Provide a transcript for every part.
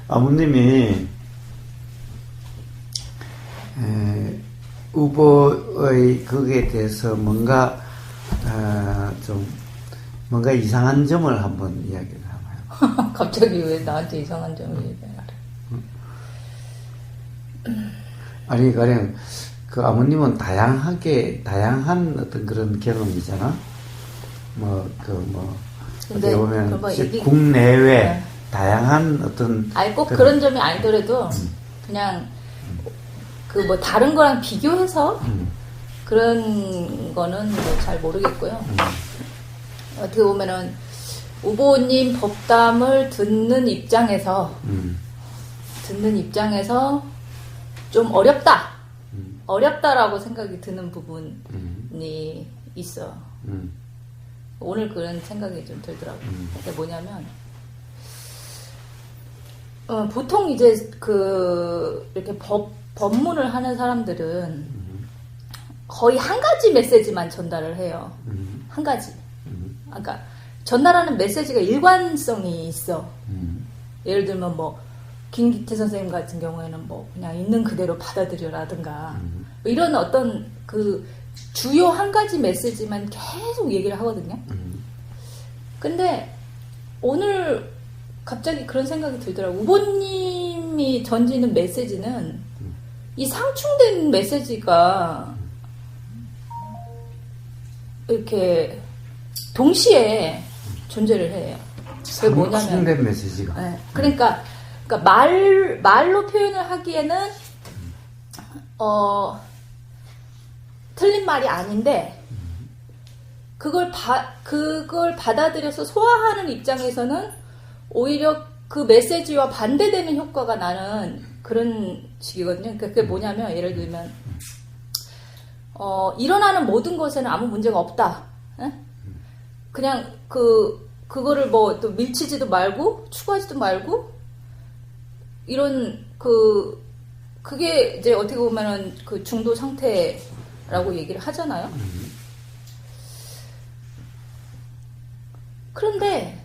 아버님이 후보의 거기에 대해서 뭔가 뭔가 이상한 점을 한번 이야기를 하나요? 갑자기 왜 나한테 이상한 점을 얘기하래? 아니 가령 그 아버님은 다양한 어떤 그런 경험이잖아. 어떻게 보면 국내외 네. 다양한 어떤 아니 꼭 그런 점이 아니더라도 그냥 그 다른 거랑 비교해서 그런 거는 잘 모르겠고요. 어떻게 보면은 후보님 법담을 듣는 입장에서 좀 어렵다라고 생각이 드는 부분이 있어. 오늘 그런 생각이 좀 들더라고요. 그게 뭐냐면 보통 이제 이렇게 법문을 하는 사람들은 거의 한 가지 메시지만 전달을 해요. 한 가지. 그러니까 전달하는 메시지가 일관성이 있어. 예를 들면 김기태 선생님 같은 경우에는 그냥 있는 그대로 받아들여라든가 이런 어떤 그 주요 한 가지 메시지만 계속 얘기를 하거든요. 근데 오늘 갑자기 그런 생각이 들더라고요. 후보님이 던지는 메시지는 이 상충된 메시지가 이렇게 동시에 존재를 해요. 그게 뭐냐면 상충된 메시지가. 네, 그러니까 말로 표현을 하기에는 틀린 말이 아닌데 그걸 받아들여서 소화하는 입장에서는 오히려 그 메시지와 반대되는 효과가 나는 그런 식이거든요. 그러니까 그게 뭐냐면 예를 들면 일어나는 모든 것에는 아무 문제가 없다. 에? 그냥 그거를 또 밀치지도 말고 추구하지도 말고 이런 그게 이제 어떻게 보면은 그 중도 상태라고 얘기를 하잖아요. 그런데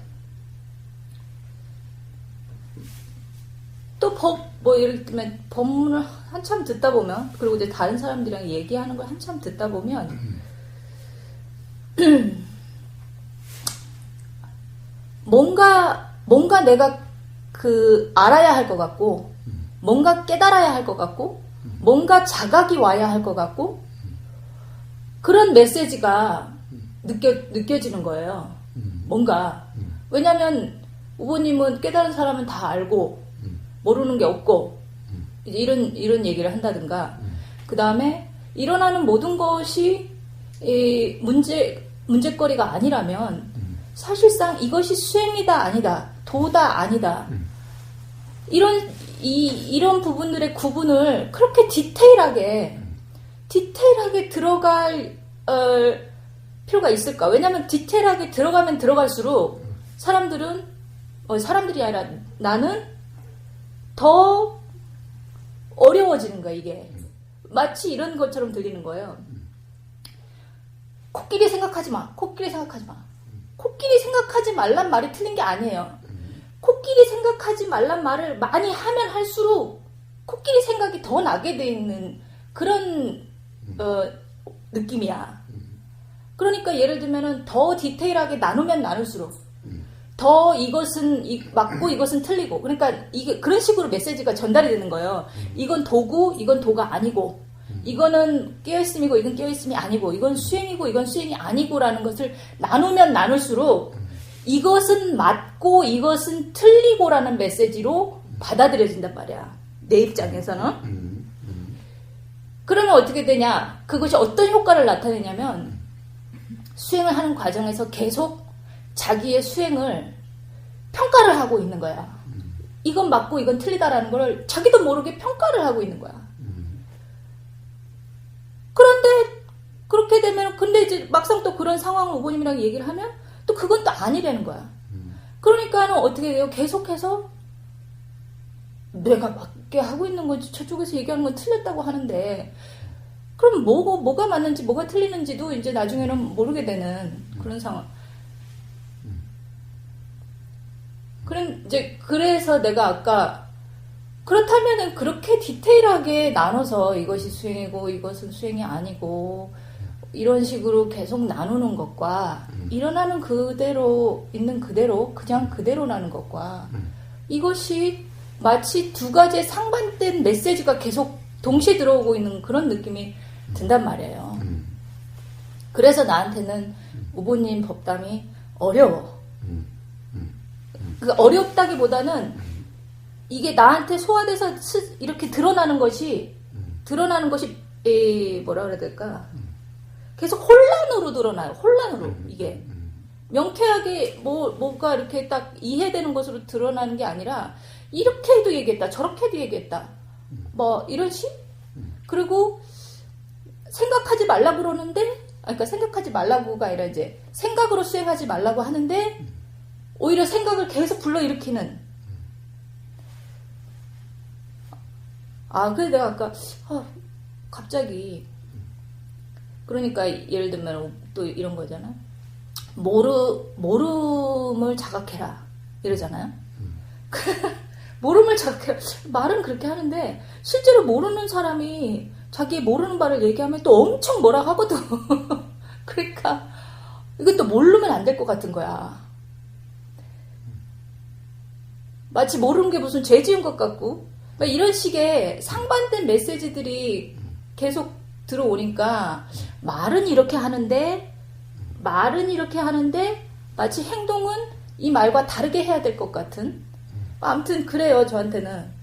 또 예를 들면 법문을 한참 듣다 보면 그리고 이제 다른 사람들이랑 얘기하는 걸 한참 듣다 보면 뭔가 내가 알아야 할 것 같고 뭔가 깨달아야 할 것 같고 뭔가 자각이 와야 할 것 같고 그런 메시지가 느껴지는 거예요. 뭔가 왜냐하면 후보님은 깨달은 사람은 다 알고 모르는 게 없고 이제 이런 얘기를 한다든가 그 다음에 일어나는 모든 것이 문제거리가 아니라면 사실상 이것이 수행이다 아니다 도다 아니다 이런 부분들의 구분을 그렇게 디테일하게 들어갈 필요가 있을까? 왜냐하면 디테일하게 들어가면 들어갈수록 사람들이 아니라 나는 더 어려워지는 거야. 이게 마치 이런 것처럼 들리는 거예요. 코끼리 생각하지 마. 코끼리 생각하지 말란 말이 틀린 게 아니에요. 코끼리 생각하지 말란 말을 많이 하면 할수록 코끼리 생각이 더 나게 돼 있는 그런 느낌이야. 그러니까 예를 들면은 더 디테일하게 나누면 나눌수록 더 이것은 맞고 이것은 틀리고 그러니까 이게 그런 식으로 메시지가 전달이 되는 거예요. 이건 도고 이건 도가 아니고 이거는 깨어있음이고 이건 깨어있음이 아니고 이건 수행이고 이건 수행이 아니고라는 것을 나누면 나눌수록 이것은 맞고 이것은 틀리고라는 메시지로 받아들여진단 말이야. 내 입장에서는. 그러면 어떻게 되냐? 그것이 어떤 효과를 나타내냐면 수행을 하는 과정에서 계속 자기의 수행을 평가를 하고 있는 거야. 이건 맞고 이건 틀리다라는 걸 자기도 모르게 평가를 하고 있는 거야. 그런데 그렇게 되면 근데 이제 막상 또 그런 상황을 후보님이랑 얘기를 하면 또 그건 또 아니라는 거야. 그러니까는 어떻게 돼요? 계속해서 내가 맞게 하고 있는 건지 저쪽에서 얘기하는 건 틀렸다고 하는데 그럼 뭐가 맞는지 뭐가 틀리는지도 이제 나중에는 모르게 되는 그런 상황. 그래서 내가 아까 그렇다면은 그렇게 디테일하게 나눠서 이것이 수행이고 이것은 수행이 아니고 이런 식으로 계속 나누는 것과 일어나는 그대로 있는 그대로 그냥 그대로 나는 것과 이것이 마치 두 가지의 상반된 메시지가 계속 동시에 들어오고 있는 그런 느낌이 든단 말이에요. 그래서 나한테는 우보님 법담이 어려워. 그 어렵다기보다는 이게 나한테 소화돼서 이렇게 드러나는 것이 뭐라 그래야 될까? 계속 혼란으로 드러나요. 혼란으로 이게 명쾌하게 뭐가 이렇게 딱 이해되는 것으로 드러나는 게 아니라 이렇게 해도 얘기했다, 저렇게 해도 얘기했다, 뭐 이런 식. 그리고 생각하지 말라고 그러는데, 그러니까 생각하지 말라고가 아니라 이제 생각으로 수행하지 말라고 하는데 오히려 생각을 계속 불러일으키는. 그래서 내가 아까 갑자기 그러니까 예를 들면 또 이런 거잖아. 모름을 자각해라 이러잖아요. 모름을 자각해라. 말은 그렇게 하는데 실제로 모르는 사람이 자기 모르는 바를 얘기하면 또 엄청 뭐라 하거든. 그러니까 이건 또 모르면 안 될 것 같은 거야. 마치 모르는 게 무슨 죄 지은 것 같고 이런 식의 상반된 메시지들이 계속 들어오니까 말은 이렇게 하는데 마치 행동은 이 말과 다르게 해야 될 것 같은. 아무튼 그래요, 저한테는.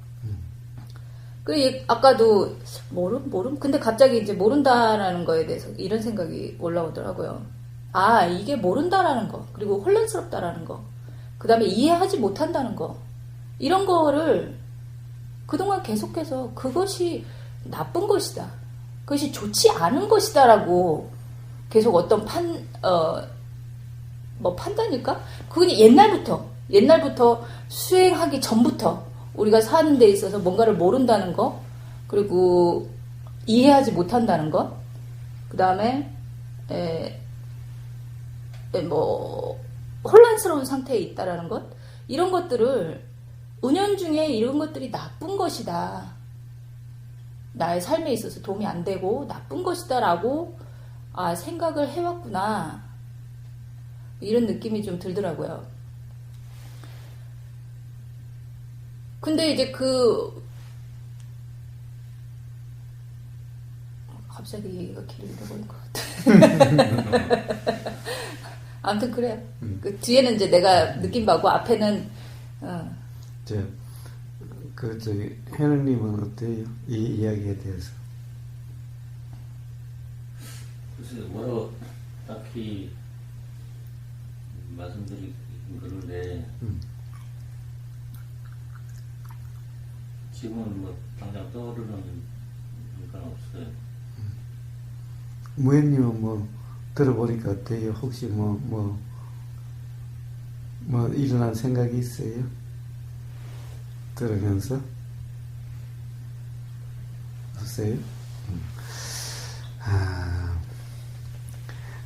아까도 모름? 근데 갑자기 이제 모른다라는 거에 대해서 이런 생각이 올라오더라고요. 이게 모른다라는 거, 그리고 혼란스럽다라는 거, 그 다음에 이해하지 못한다는 거, 이런 거를 그동안 계속해서 그것이 나쁜 것이다, 그것이 좋지 않은 것이다라고 계속 어떤 판단일까? 그건 옛날부터 수행하기 전부터 우리가 사는 데 있어서 뭔가를 모른다는 거, 그리고 이해하지 못한다는 거, 그 다음에 혼란스러운 상태에 있다라는 것, 이런 것들을 은연중에 이런 것들이 나쁜 것이다, 나의 삶에 있어서 도움이 안 되고 나쁜 것이다 라고 생각을 해왔구나, 이런 느낌이 좀 들더라고요. 근데 이제 갑자기 얘기가 길게 되버린 것 같아. 아무튼 그래요. 그 뒤에는 이제 내가 느낀 바고 앞에는 현웅님은 어때요? 이 이야기에 대해서? 글쎄요, 뭐라고 딱히 말씀드리긴 그런데 지금은 뭐 당장 떠오르는 건 없어요. 무현님은 뭐 들어보니까 어때요? 혹시 뭐 일어난 생각이 있어요? 들으면서? 없어요?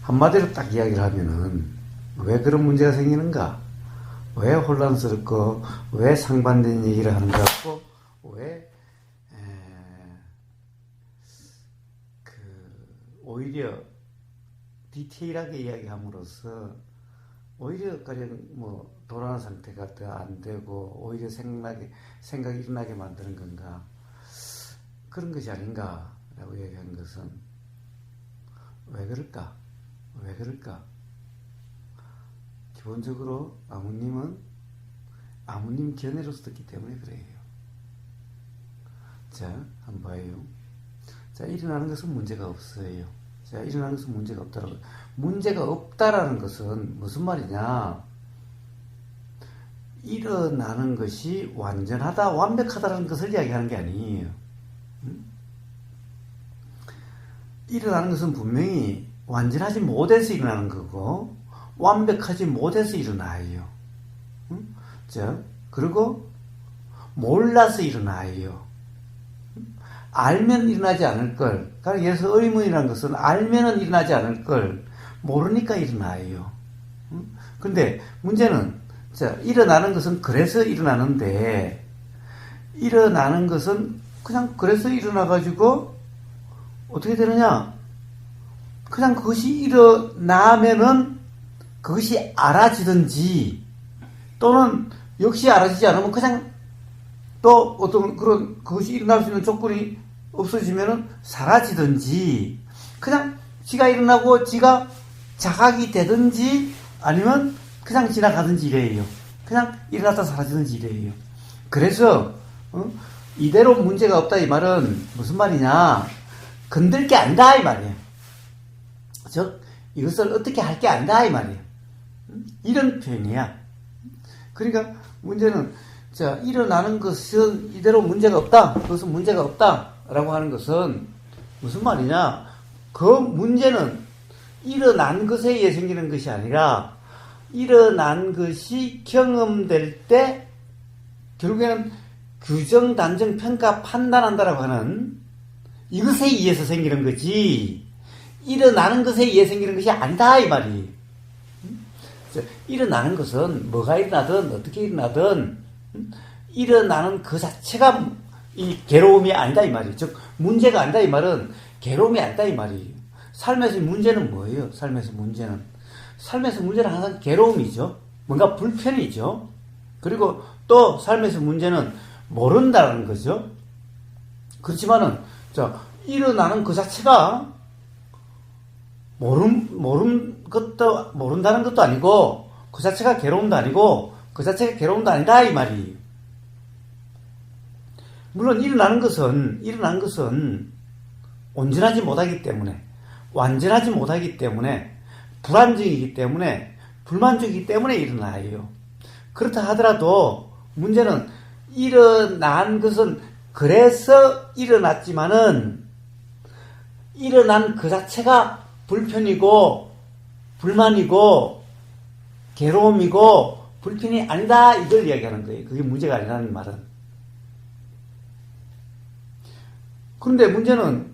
한마디로 딱 이야기를 하면은 왜 그런 문제가 생기는가? 왜 혼란스럽고 왜 상반된 얘기를 하는가? 왜 오히려 디테일하게 이야기함으로써 오히려 가령 돌아가는 상태가 더 안 되고 오히려 생각이 일어나게 만드는 건가? 그런 것이 아닌가라고 얘기한 것은 왜 그럴까? 기본적으로 아무님은 아무님 견해로서 듣기 때문에 그래요. 자, 한번 봐요. 자, 일어나는 것은 문제가 없어요. 자, 일어나는 것은 문제가 없다라고. 문제가 없다라는 것은 무슨 말이냐? 일어나는 것이 완전하다, 완벽하다라는 것을 이야기하는 게 아니에요. 일어나는 것은 분명히 완전하지 못해서 일어나는 거고, 완벽하지 못해서 일어나요. 자, 그리고 몰라서 일어나요. 알면 일어나지 않을 걸. 그러니까 예를 들어서 의문이라는 것은 알면은 일어나지 않을 걸 모르니까 일어나요. 근데 문제는 자, 일어나는 것은 그래서 일어나는데, 일어나는 것은 그냥 그래서 일어나가지고, 어떻게 되느냐? 그냥 그것이 일어나면은 그것이 알아지든지, 또는 역시 알아지지 않으면 그냥 또 어떤 그런 그것이 일어날 수 있는 조건이 없어지면은 사라지든지, 그냥 지가 일어나고 지가 자각이 되든지 아니면 그냥 지나가든지 이래요. 그냥 일어났다 사라지든지 이래요. 그래서 이대로 문제가 없다 이 말은 무슨 말이냐? 건들 게 아니다 이 말이에요. 즉 이것을 어떻게 할 게 아니다 이 말이에요. 이런 표현이야. 그러니까 문제는 자, 일어나는 것은 이대로 문제가 없다. 그것은 문제가 없다라고 하는 것은 무슨 말이냐? 그 문제는 일어난 것에 의해 생기는 것이 아니라 일어난 것이 경험될 때 결국에는 규정, 단정, 평가, 판단한다라고 하는 이것에 의해서 생기는 거지, 일어나는 것에 의해 생기는 것이 아니다 이 말이. 일어나는 것은 뭐가 일어나든 어떻게 일어나든 일어나는 그 자체가 이 괴로움이 아니다 이 말이에요. 즉 문제가 아니다 이 말은 괴로움이 아니다 이 말이에요. 삶에서 문제는 뭐예요? 삶에서 문제는 항상 괴로움이죠. 뭔가 불편이죠. 그리고 또 삶에서 문제는 모른다는 거죠. 그렇지만은 자, 일어나는 그 자체가 모른다는 것도 아니고, 그 자체가 괴로움도 아니고, 그 자체가 괴로움도 아니다 이 말이에요. 물론 일어나는 것은 온전하지 못하기 때문에, 완전하지 못하기 때문에, 불안정이기 때문에, 불만족이기 때문에 일어나요. 그렇다 하더라도 문제는 일어난 것은 그래서 일어났지만은 일어난 그 자체가 불편이고 불만이고 괴로움이고 불편이 아니다 이걸 이야기하는 거예요. 그게 문제가 아니라는 말은. 그런데 문제는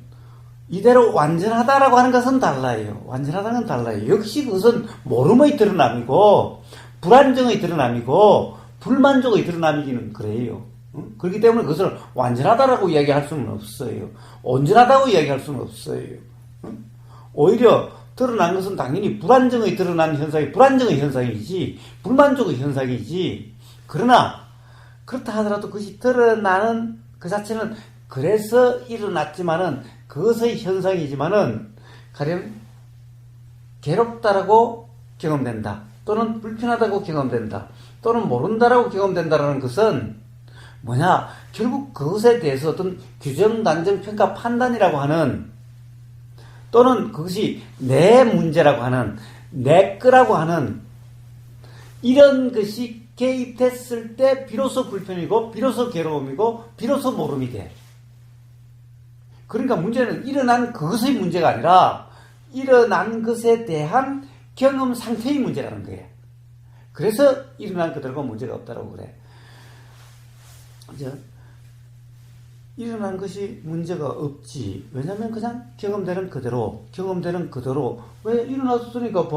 이대로 완전하다라고 하는 것은 달라요. 완전하다는 건 달라요. 역시 그것은 모름의 드러남이고 불안정의 드러남이고 불만족의 드러남이기는 그래요. 그렇기 때문에 그것을 완전하다라고 이야기할 수는 없어요. 온전하다고 이야기할 수는 없어요. 오히려 드러난 것은 당연히 불안정의 드러난 현상이 불안정의 현상이지 불만족의 현상이지. 그러나 그렇다 하더라도 그것이 드러나는 그 자체는 그래서 일어났지만은 그것의 현상이지만은 가령 괴롭다라고 경험된다, 또는 불편하다고 경험된다, 또는 모른다라고 경험된다라는 것은 뭐냐? 결국 그것에 대해서 어떤 규정, 단정, 평가, 판단이라고 하는, 또는 그것이 내 문제라고 하는, 내 거라고 하는 이런 것이 개입됐을 때 비로소 불편이고 비로소 괴로움이고 비로소 모름이 돼. 그러니까 문제는 일어난 그것의 문제가 아니라 일어난 것에 대한 경험 상태의 문제라는 거예요. 그래서 일어난 그대로가 문제가 없다고 그래. 일어난 것이 문제가 없지. 왜냐면 그냥 경험되는 그대로. 왜 일어났으니까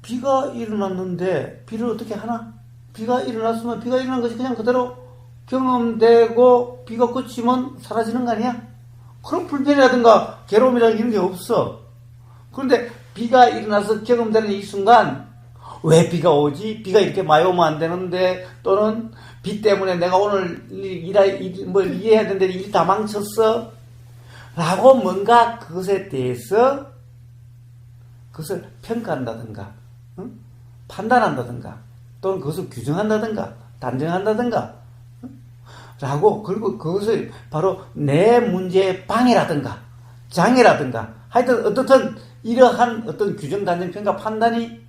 비가 일어났는데 비를 어떻게 하나? 비가 일어났으면 비가 일어난 것이 그냥 그대로 경험되고 비가 그치면 사라지는 거 아니야? 그런 불편이라든가 괴로움이라는 이런 게 없어. 그런데 비가 일어나서 경험되는 이 순간 왜 비가 오지? 비가 이렇게 많이 오면 안 되는데, 또는 비 때문에 내가 오늘 이해해야 되는데 일 다 망쳤어? 라고 뭔가 그것에 대해서 그것을 평가한다든가, 판단한다든가, 또는 그것을 규정한다든가, 단정한다든가, 라고, 그리고 그것을 바로 내 문제의 방해라든가, 장애라든가, 하여튼 어떻든 이러한 어떤 규정, 단정, 평가, 판단이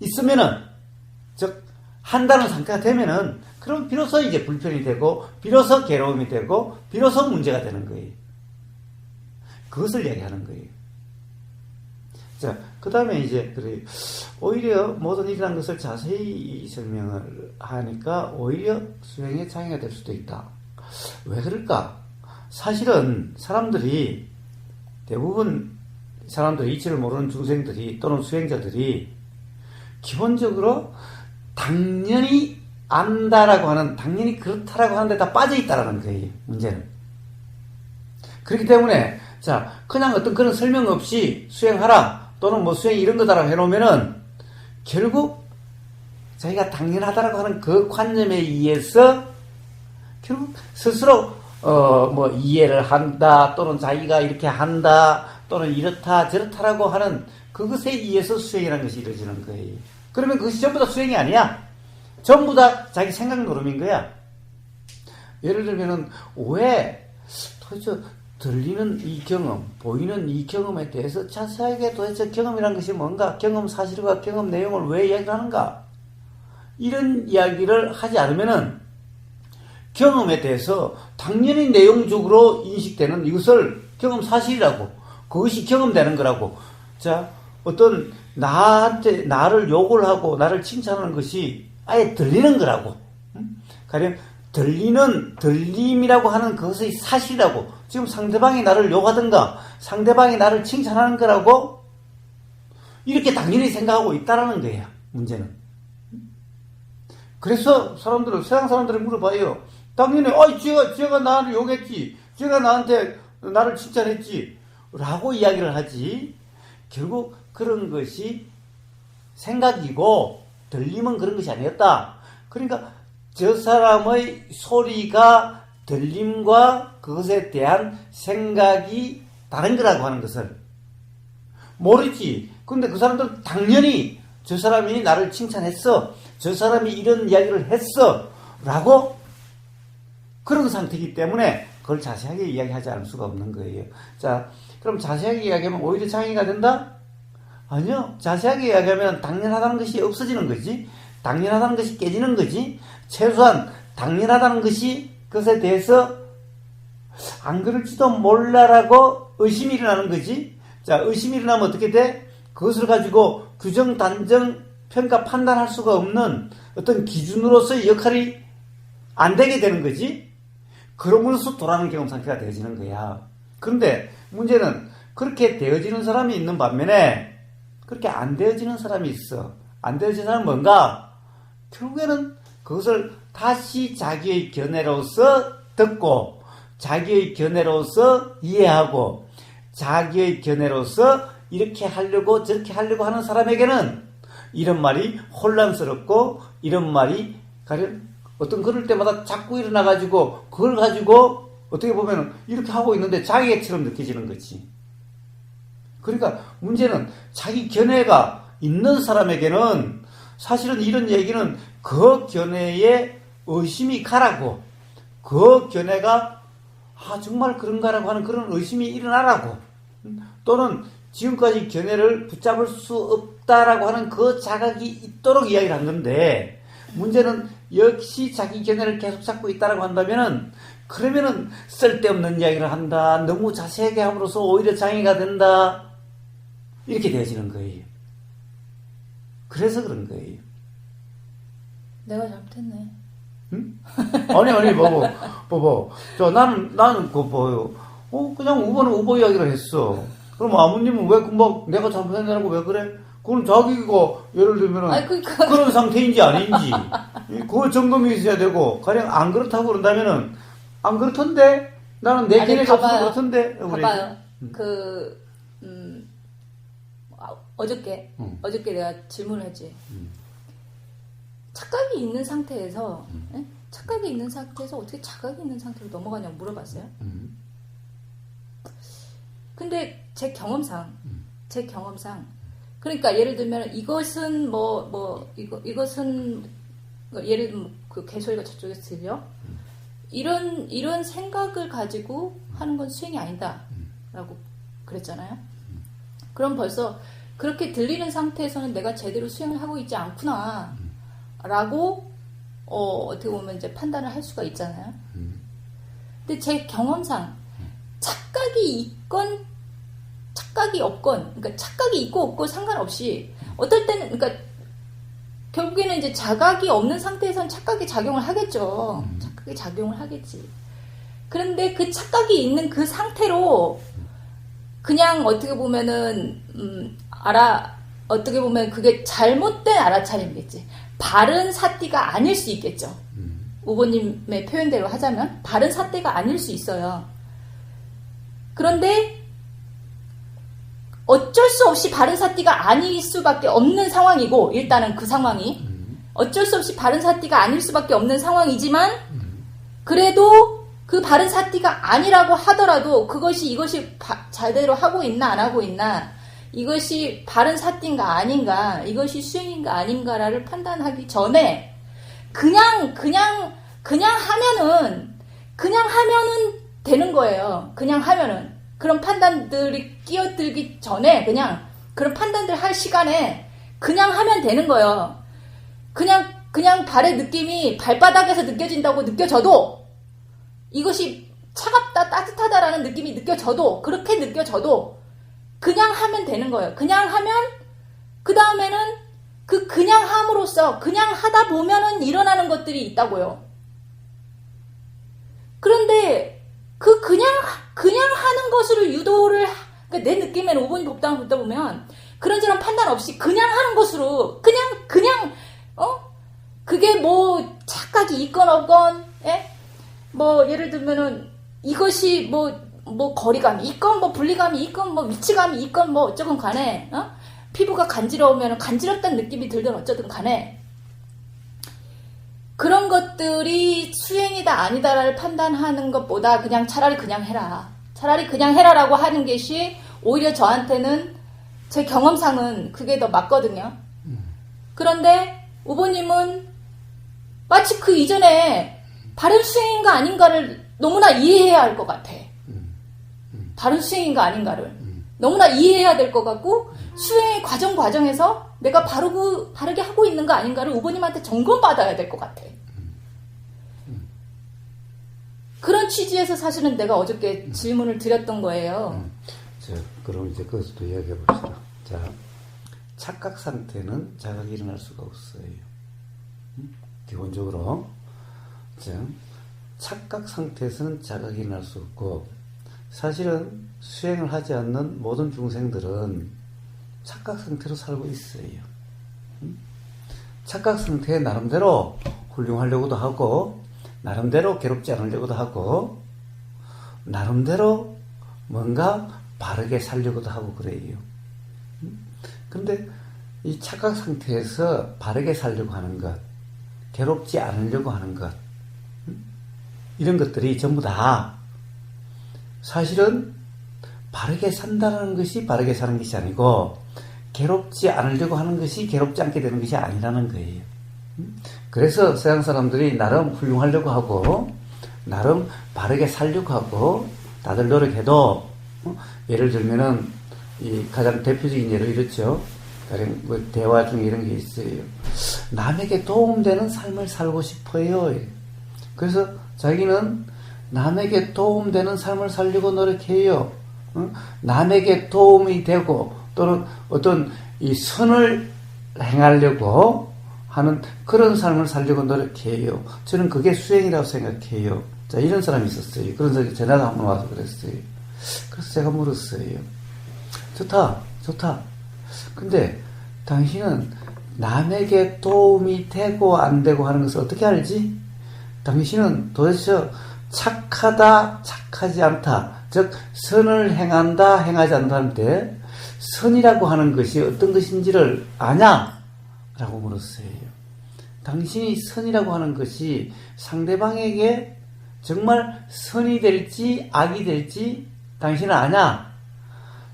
있으면은, 즉, 한다는 상태가 되면은, 그럼 비로소 이제 불편이 되고, 비로소 괴로움이 되고, 비로소 문제가 되는 거예요. 그것을 이야기하는 거예요. 자, 그 다음에 이제, 그래, 오히려 모든 일이라는 것을 자세히 설명을 하니까, 오히려 수행에 장애가 될 수도 있다. 왜 그럴까? 사실은 대부분 사람들이 이치를 모르는 중생들이, 또는 수행자들이, 기본적으로 당연히 안다라고 하는, 당연히 그렇다라고 하는데 다 빠져 있다라는 거예요, 문제는. 그렇기 때문에, 자, 그냥 어떤 그런 설명 없이 수행하라, 또는 뭐 수행 이런 거다라고 해놓으면은, 결국, 자기가 당연하다라고 하는 그 관념에 의해서, 결국 스스로, 뭐, 이해를 한다, 또는 자기가 이렇게 한다, 또는 이렇다, 저렇다라고 하는 그것에 의해서 수행이라는 것이 이루어지는 거예요. 그러면 그것이 전부 다 수행이 아니야. 전부 다 자기 생각 노름인 거야. 예를 들면은, 왜 도대체 들리는 이 경험, 보이는 이 경험에 대해서 자세하게 도대체 경험이라는 것이 뭔가, 경험 사실과 경험 내용을 왜 이야기를 하는가? 이런 이야기를 하지 않으면은, 경험에 대해서 당연히 내용적으로 인식되는 이것을 경험 사실이라고, 그것이 경험되는 거라고. 자, 어떤 나한테 나를 욕을 하고 나를 칭찬하는 것이 아예 들리는 거라고. 가령 들림이라고 하는 그것의 사실이라고. 지금 상대방이 나를 욕하든가 상대방이 나를 칭찬하는 거라고 이렇게 당연히 생각하고 있다라는 거예요, 문제는. 그래서 서양 사람들이 물어봐요. 당연히, 쟤가 나를 욕했지, 쟤가 나한테 나를 칭찬했지 라고 이야기를 하지, 결국 그런 것이 생각이고 들림은 그런 것이 아니었다. 그러니까 저 사람의 소리가 들림과 그것에 대한 생각이 다른 거라고 하는 것을 모르지. 근데 그 사람들은 당연히 저 사람이 나를 칭찬했어, 저 사람이 이런 이야기를 했어 라고 그런 상태이기 때문에 그걸 자세하게 이야기하지 않을 수가 없는 거예요. 자, 그럼 자세하게 이야기하면 오히려 장애가 된다? 아니요. 자세하게 이야기하면 당연하다는 것이 없어지는 거지. 당연하다는 것이 깨지는 거지. 최소한 당연하다는 것이 그것에 대해서 안 그럴지도 몰라라고 의심이 일어나는 거지. 자, 의심이 일어나면 어떻게 돼? 그것을 가지고 규정, 단정, 평가, 판단할 수가 없는 어떤 기준으로서의 역할이 안 되게 되는 거지. 그러면서 돌아가는 경험 상태가 되어지는 거야. 그런데 문제는 그렇게 되어지는 사람이 있는 반면에 그렇게 안 되어지는 사람이 있어. 안 되어지는 사람은 뭔가? 결국에는 그것을 다시 자기의 견해로서 듣고, 자기의 견해로서 이해하고, 자기의 견해로서 이렇게 하려고 저렇게 하려고 하는 사람에게는 이런 말이 혼란스럽고, 이런 말이 가령 어떤 그럴 때마다 자꾸 일어나가지고 그걸 가지고 어떻게 보면 이렇게 하고 있는데 자기애처럼 느껴지는 거지. 그러니까 문제는 자기 견해가 있는 사람에게는 사실은 이런 얘기는 그 견해에 의심이 가라고, 그 견해가 정말 그런가라고 하는 그런 의심이 일어나라고, 또는 지금까지 견해를 붙잡을 수 없다라고 하는 그 자각이 있도록 이야기를 한 건데, 문제는 역시 자기 견해를 계속 잡고 있다라고 한다면은, 그러면은 쓸데없는 이야기를 한다, 너무 자세하게 함으로써 오히려 장애가 된다, 이렇게 되어지는 거예요. 그래서 그런 거예요. 내가 잘못했네. 응? 아니, 봐봐. 나는 그거 봐요. 그냥 우보는 우보 이야기를 했어. 그럼 아버님은 왜, 내가 잘못했냐고 왜 그래? 그건 자기가, 예를 들면은, 그러니까. 그런 상태인지 아닌지, 그거 점검이 있어야 되고, 가령 안 그렇다고 그런다면은, 안 그렇던데? 나는 내 견해가 없어서 그렇던데? 봐봐요. 어저께 내가 질문을 했지. 착각이 있는 상태에서, 착각이 있는 상태에서 어떻게 자각이 있는 상태로 넘어가냐고 물어봤어요. 근데 제 경험상, 그러니까 예를 들면 이것은 이것은 예를 들면 그 개소리가 저쪽에서 들려? 이런 생각을 가지고 하는 건 수행이 아니다라고 그랬잖아요. 그럼 벌써 그렇게 들리는 상태에서는 내가 제대로 수행을 하고 있지 않구나 라고 어떻게 보면 이제 판단을 할 수가 있잖아요. 근데 제 경험상 착각이 있건 착각이 없건, 그러니까 착각이 있고 없고 상관없이 어떨 때는, 그러니까 결국에는 이제 자각이 없는 상태에서는 착각이 작용을 하겠죠. 착각이 작용을 하겠지. 그런데 그 착각이 있는 그 상태로 그냥 어떻게 보면은 어떻게 보면 그게 잘못된 알아차림이겠지. 바른 사띠가 아닐 수 있겠죠. 우보님의 표현대로 하자면 바른 사띠가 아닐 수 있어요. 그런데 어쩔 수 없이 바른 사띠가 아닐 수밖에 없는 상황이고, 일단은 그 상황이 어쩔 수 없이 바른 사띠가 아닐 수밖에 없는 상황이지만, 그래도 그 바른 사띠가 아니라고 하더라도 이것이 제대로 하고 있나 안 하고 있나, 이것이 바른 사띠인가 아닌가, 이것이 수행인가 아닌가를 판단하기 전에 그냥 하면은 되는 거예요. 그냥 하면은. 그런 판단들이 끼어들기 전에 그냥 그런 판단들 할 시간에 그냥 하면 되는 거예요. 그냥 발의 느낌이 발바닥에서 느껴진다고 느껴져도, 이것이 차갑다 따뜻하다라는 느낌이 느껴져도, 그렇게 느껴져도 그냥 하면 되는 거예요. 그냥 하면 그 다음에는 그냥 함으로써 그냥 하다 보면은 일어나는 것들이 있다고요. 그런데 그냥 하는 것으로 유도를, 그러니까 내 느낌에는 5번이 법당을 듣다 보면 그런저런 판단 없이 그냥 하는 것으로 그게 뭐 착각이 있건 없건, 뭐 예를 들면은 이것이 뭐 거리감이 있건 뭐 분리감이 있건 뭐 위치감이 있건 뭐 어쩌건 간에 피부가 간지러우면 간지럽다는 느낌이 들든 어쩌든 간에 그런 것들이 수행이다 아니다를 판단하는 것보다 그냥 차라리 그냥 해라라고 하는 것이 오히려 저한테는 제 경험상은 그게 더 맞거든요. 그런데 우보님은 마치 그 이전에 바른 수행인가 아닌가를 너무나 이해해야 할 것 같아. 바른 수행인가 아닌가를 너무나 이해해야 될 것 같고, 수행의 과정에서 내가 바르게 하고 있는가 아닌가를 우보님한테 점검받아야 될 것 같아. 그런 취지에서 사실은 내가 어저께 질문을 드렸던 거예요. 자, 그럼 이제 그것도 이야기해 봅시다. 자, 착각 상태는 자각이 일어날 수가 없어요. 기본적으로. 자, 착각 상태에서는 자각이 일어날 수 없고, 사실은 수행을 하지 않는 모든 중생들은 착각 상태로 살고 있어요. 착각 상태에 나름대로 훌륭하려고도 하고, 나름대로 괴롭지 않으려고도 하고, 나름대로 뭔가 바르게 살려고도 하고 그래요. 근데 이 착각 상태에서 바르게 살려고 하는 것, 괴롭지 않으려고 하는 것, 이런 것들이 전부 다 사실은 바르게 산다는 것이 바르게 사는 것이 아니고, 괴롭지 않으려고 하는 것이 괴롭지 않게 되는 것이 아니라는 거예요. 그래서 서양 사람들이 나름 훌륭하려고 하고, 나름 바르게 살려고 하고, 다들 노력해도, 예를 들면은, 이 가장 대표적인 예로 이렇죠. 가령 뭐 대화 중에 이런 게 있어요. 남에게 도움되는 삶을 살고 싶어요. 그래서 자기는 남에게 도움되는 삶을 살려고 노력해요. 남에게 도움이 되고, 또는 어떤 이 선을 행하려고 하는 그런 삶을 살려고 노력해요. 저는 그게 수행이라고 생각해요. 자, 이런 사람이 있었어요. 그런 사람이 전화가 한번 와서 그랬어요. 그래서 제가 물었어요. 좋다. 근데 당신은 남에게 도움이 되고 안 되고 하는 것을 어떻게 알지? 당신은 도대체 착하다, 착하지 않다, 즉 선을 행한다, 행하지 않는다는데 선이라고 하는 것이 어떤 것인지를 아냐? 라고 물었어요. 당신이 선이라고 하는 것이 상대방에게 정말 선이 될지 악이 될지 당신은 아냐?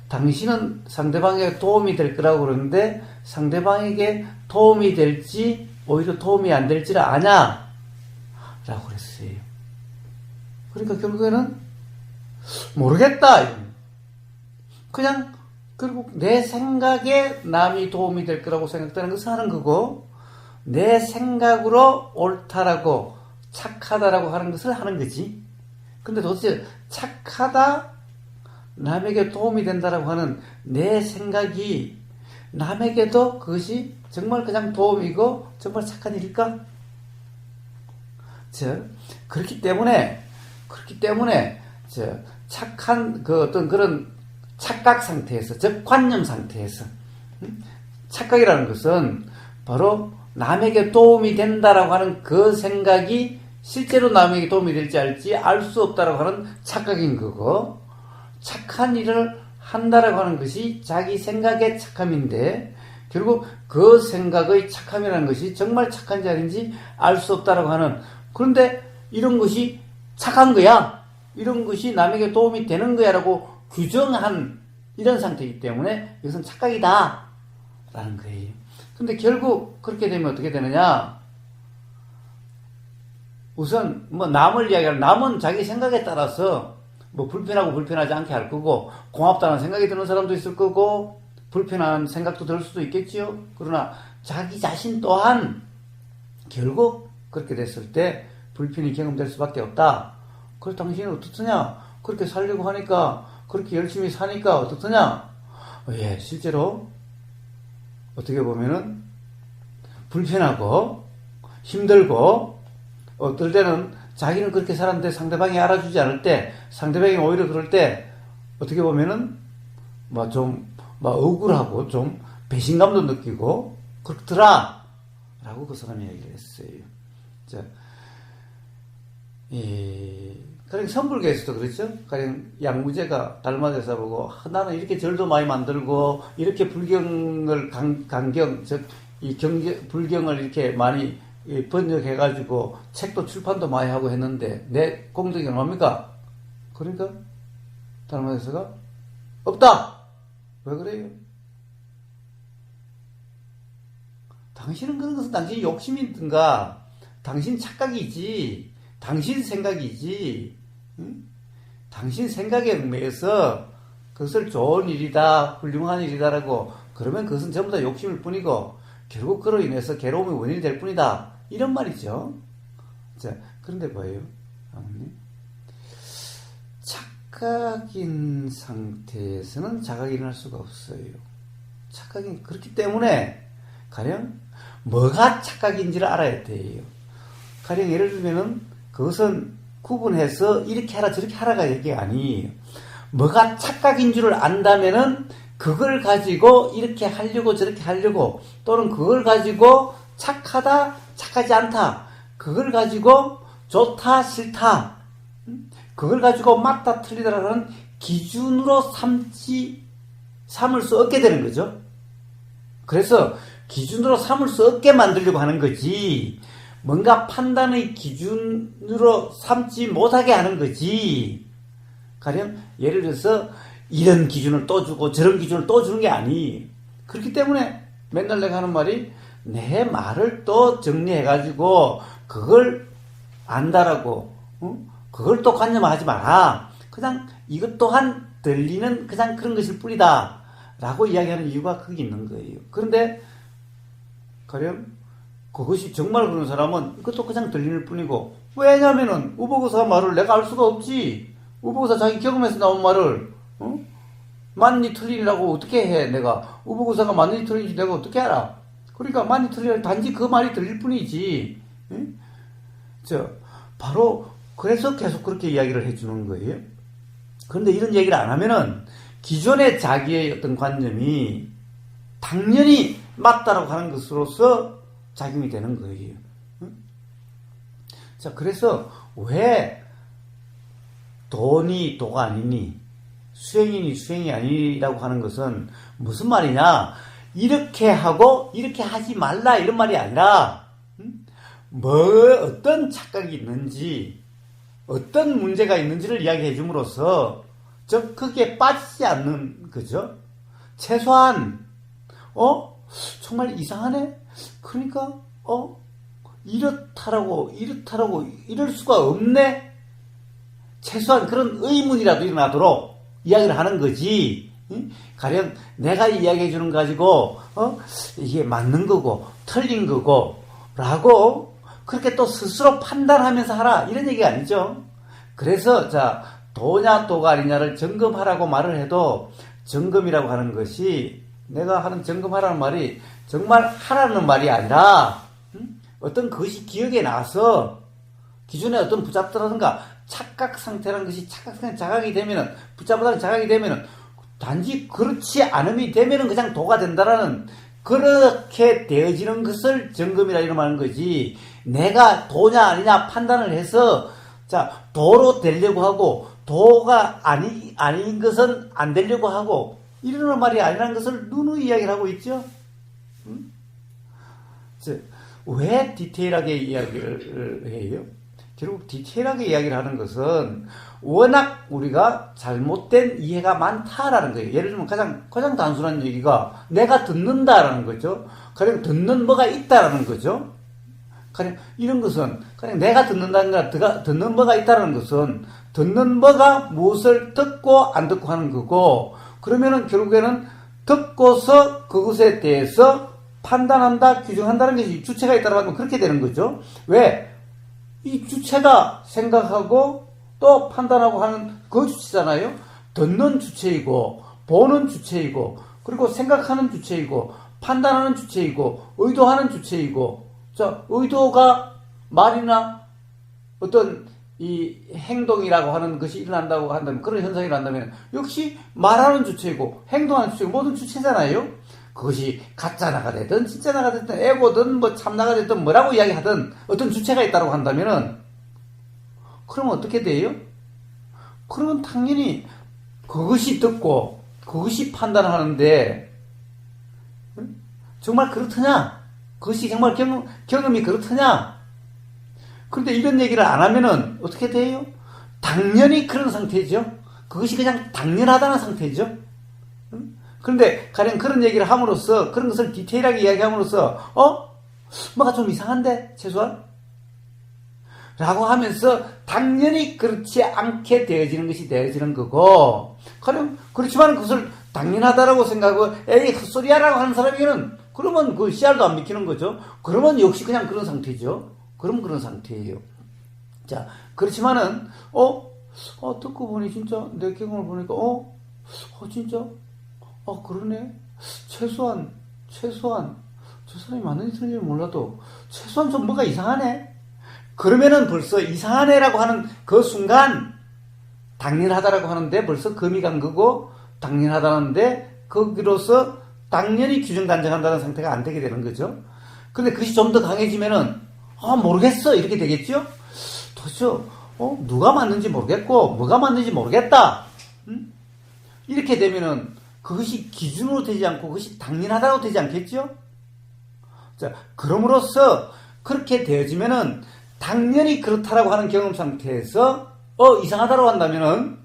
당신은 상대방에게 도움이 될 거라고 그러는데 상대방에게 도움이 될지 오히려 도움이 안 될지를 아냐? 라고 그랬어요. 그러니까 결국에는 모르겠다. 그냥 결국 내 생각에 남이 도움이 될 거라고 생각되는 것을 하는 거고, 내 생각으로 옳다라고 착하다라고 하는 것을 하는 거지. 근데 도대체 착하다, 남에게 도움이 된다라고 하는 내 생각이 남에게도 그것이 정말 그냥 도움이고 정말 착한 일일까? 그렇기 때문에 착한 그 어떤 그런 착각 상태에서, 즉 관념 상태에서, 착각이라는 것은 바로 남에게 도움이 된다라고 하는 그 생각이 실제로 남에게 도움이 될지 알 수 없다라고 하는 착각인 거고, 착한 일을 한다라고 하는 것이 자기 생각의 착함인데, 결국 그 생각의 착함이라는 것이 정말 착한지 아닌지 알 수 없다라고 하는, 그런데 이런 것이 착한 거야, 이런 것이 남에게 도움이 되는 거야 라고 규정한 이런 상태이기 때문에 이것은 착각이다 라는 거예요. 근데 결국 그렇게 되면 어떻게 되느냐, 우선 뭐 남을 이야기하면 남은 자기 생각에 따라서 뭐 불편하고 불편하지 않게 할 거고, 고맙다는 생각이 드는 사람도 있을 거고, 불편한 생각도 들 수도 있겠지요. 그러나 자기 자신 또한 결국 그렇게 됐을 때 불편이 경험될 수밖에 없다. 그래서 당신은 어떻느냐? 그렇게 살려고 하니까, 그렇게 열심히 사니까 어떻느냐? 예, 실제로 어떻게 보면은 불편하고 힘들고, 어떨 때는 자기는 그렇게 살았는데 상대방이 알아주지 않을 때, 상대방이 오히려 그럴 때 어떻게 보면은 막 억울하고 좀 배신감도 느끼고 그렇더라 라고 그 사람이 얘기를 했어요. 자, 가령 선불교에서도 그렇죠. 가령 양무제가 달마대사 보고, 나는 이렇게 절도 많이 만들고 이렇게 불경을 불경을 이렇게 많이 번역해가지고 책도 출판도 많이 하고 했는데 내 공덕이 얼마입니까? 그러니까 달마대사가 없다. 왜 그래요? 당신은 그런 것은 당신 욕심이든가 당신 착각이지, 당신 생각이지, 응? 당신 생각에 얽매여서 그것을 좋은 일이다, 훌륭한 일이다라고 그러면 그것은 전부 다 욕심일 뿐이고 결국 그로 인해서 괴로움의 원인이 될 뿐이다, 이런 말이죠. 자, 그런데 뭐예요? 착각인 상태에서는 자각이 일어날 수가 없어요. 착각이 그렇기 때문에 가령 뭐가 착각인지를 알아야 돼요. 가령 예를 들면은 그것은 구분해서 이렇게 하라 저렇게 하라가 얘기가 아니에요. 뭐가 착각인 줄을 안다면은 그걸 가지고 이렇게 하려고 저렇게 하려고, 또는 그걸 가지고 착하다 착하지 않다, 그걸 가지고 좋다 싫다, 그걸 가지고 맞다 틀리다라는 기준으로 삼을 수 없게 되는 거죠. 그래서 기준으로 삼을 수 없게 만들려고 하는 거지, 뭔가 판단의 기준으로 삼지 못하게 하는 거지. 가령 예를 들어서 이런 기준을 또 주고 저런 기준을 또 주는 게 아니. 그렇기 때문에 맨날 내가 하는 말이, 내 말을 또 정리해가지고 그걸 안다라고, 그걸 또 관념하지 마라. 그냥 이것 또한 들리는 그냥 그런 것일 뿐이다 라고 이야기하는 이유가 거기 있는 거예요. 그런데 가령 그것이 정말 그런 사람은 이것도 그냥 들리는 뿐이고, 왜냐면은 우보고사 말을 내가 알 수가 없지. 우보고사 자기 경험에서 나온 말을 맞니 틀리니라고 어떻게 해. 내가 우보고사가 맞니 틀리는지 내가 어떻게 알아. 그러니까 맞니 틀리니 단지 그 말이 들릴 뿐이지. 바로 그래서 계속 그렇게 이야기를 해주는 거예요. 그런데 이런 얘기를 안 하면은 기존의 자기의 어떤 관념이 당연히 맞다라고 하는 것으로서 작용이 되는 거예요. 자, 그래서 왜 돈이 도가 아니니, 수행이니 수행이 아니라고 하는 것은 무슨 말이냐, 이렇게 하고 이렇게 하지 말라 이런 말이 아니라, 어떤 착각이 있는지, 어떤 문제가 있는지를 이야기해 줌으로써 거기에 빠지지 않는 거죠. 최소한 정말 이상하네? 그러니까 이렇다라고 이럴 수가 없네? 최소한 그런 의문이라도 일어나도록 이야기를 하는 거지. 가령 내가 이야기해 주는 거 가지고 이게 맞는 거고 틀린 거고 라고 그렇게 또 스스로 판단하면서 하라 이런 얘기가 아니죠. 그래서 자, 도냐 도가 아니냐를 점검하라고 말을 해도, 점검이라고 하는 것이, 내가 하는 점검하라는 말이 정말 하라는 말이 아니라 어떤 것이 기억에 나서 기존에 어떤 붙잡더라든가 착각 상태라는 것이 자각이 되면은, 붙잡다가 자각이 되면은 단지 그렇지 않음이 되면은 그냥 도가 된다라는 그렇게 되어지는 것을 점검이라 이름하는 거지. 내가 도냐 아니냐 판단을 해서 자 도로 되려고 하고 도가 아닌 것은 안 되려고 하고 이러는 말이 아니라는 것을 누누이 이야기를 하고 있죠. 왜 디테일하게 이야기를 해요? 결국 디테일하게 이야기를 하는 것은 워낙 우리가 잘못된 이해가 많다라는 거예요. 예를 들면 가장 단순한 얘기가 내가 듣는다라는 거죠. 가령 듣는 뭐가 있다라는 거죠. 가령 이런 것은 가령 내가 듣는다는 거, 듣는 뭐가 있다라는 것은 듣는 뭐가 무엇을 듣고 안 듣고 하는 거고, 그러면은 결국에는 듣고서 그것에 대해서 판단한다, 규정한다는 것이 주체가 있다고 하면 그렇게 되는 거죠. 왜? 이 주체가 생각하고 또 판단하고 하는 그 주체잖아요. 듣는 주체이고, 보는 주체이고, 그리고 생각하는 주체이고, 판단하는 주체이고, 의도하는 주체이고, 자, 의도가 말이나 어떤 이 행동이라고 하는 것이 일어난다고 한다면, 그런 현상이 일어난다면, 역시 말하는 주체이고, 행동하는 주체이고, 모든 주체잖아요. 그것이 가짜나가 되든, 진짜나가 되든, 에고든, 뭐 참나가 되든, 뭐라고 이야기하든, 어떤 주체가 있다고 한다면은, 그러면 어떻게 돼요? 그러면 당연히 그것이 듣고, 그것이 판단하는데, 정말 그렇더냐? 그것이 정말 경험이 그렇더냐? 그런데 이런 얘기를 안 하면은 어떻게 돼요? 당연히 그런 상태죠. 그것이 그냥 당연하다는 상태죠. 그런데 가령 그런 얘기를 함으로써, 그런 것을 디테일하게 이야기함으로써 뭐가 좀 이상한데 최소한? 라고 하면서 당연히 그렇지 않게 되어지는 것이 되어지는 거고, 가령 그렇지만 그것을 당연하다라고 생각하고 에이 헛소리야라고 하는 사람에게는 그러면 그 씨알도 안 믿기는 거죠. 그러면 역시 그냥 그런 상태죠. 그럼 그런 상태예요. 자, 그렇지만은 듣고 보니 진짜 내 경험을 보니까 진짜 그러네. 최소한 저 사람이 맞는지 틀린지 몰라도 최소한 좀 뭐가 이상하네. 그러면은 벌써 이상하네라고 하는 그 순간 당연하다라고 하는데 벌써 금이 간 거고, 당연하다는데 거기로서 당연히 규정 단정한다는 상태가 안 되게 되는 거죠. 근데 그것이 좀 더 강해지면은 모르겠어 이렇게 되겠죠. 도대체 누가 맞는지 모르겠고 뭐가 맞는지 모르겠다. 이렇게 되면은 그것이 기준으로 되지 않고 그것이 당연하다고 되지 않겠죠. 자, 그럼으로써 그렇게 되어지면은 당연히 그렇다라고 하는 경험 상태에서 이상하다고 한다면은,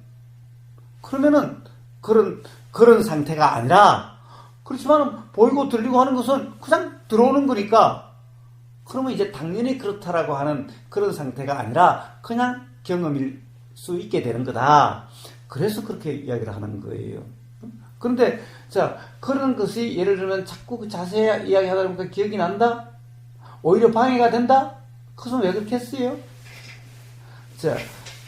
그러면은 그런 상태가 아니라, 그렇지만 보이고 들리고 하는 것은 그냥 들어오는 거니까, 그러면 이제 당연히 그렇다라고 하는 그런 상태가 아니라 그냥 경험일 수 있게 되는 거다. 그래서 그렇게 이야기를 하는 거예요. 그런데 자, 그런 것이 예를 들면 자꾸 그 자세히 이야기하다 보니까 기억이 난다? 오히려 방해가 된다? 그것은 왜 그렇게 했어요? 자,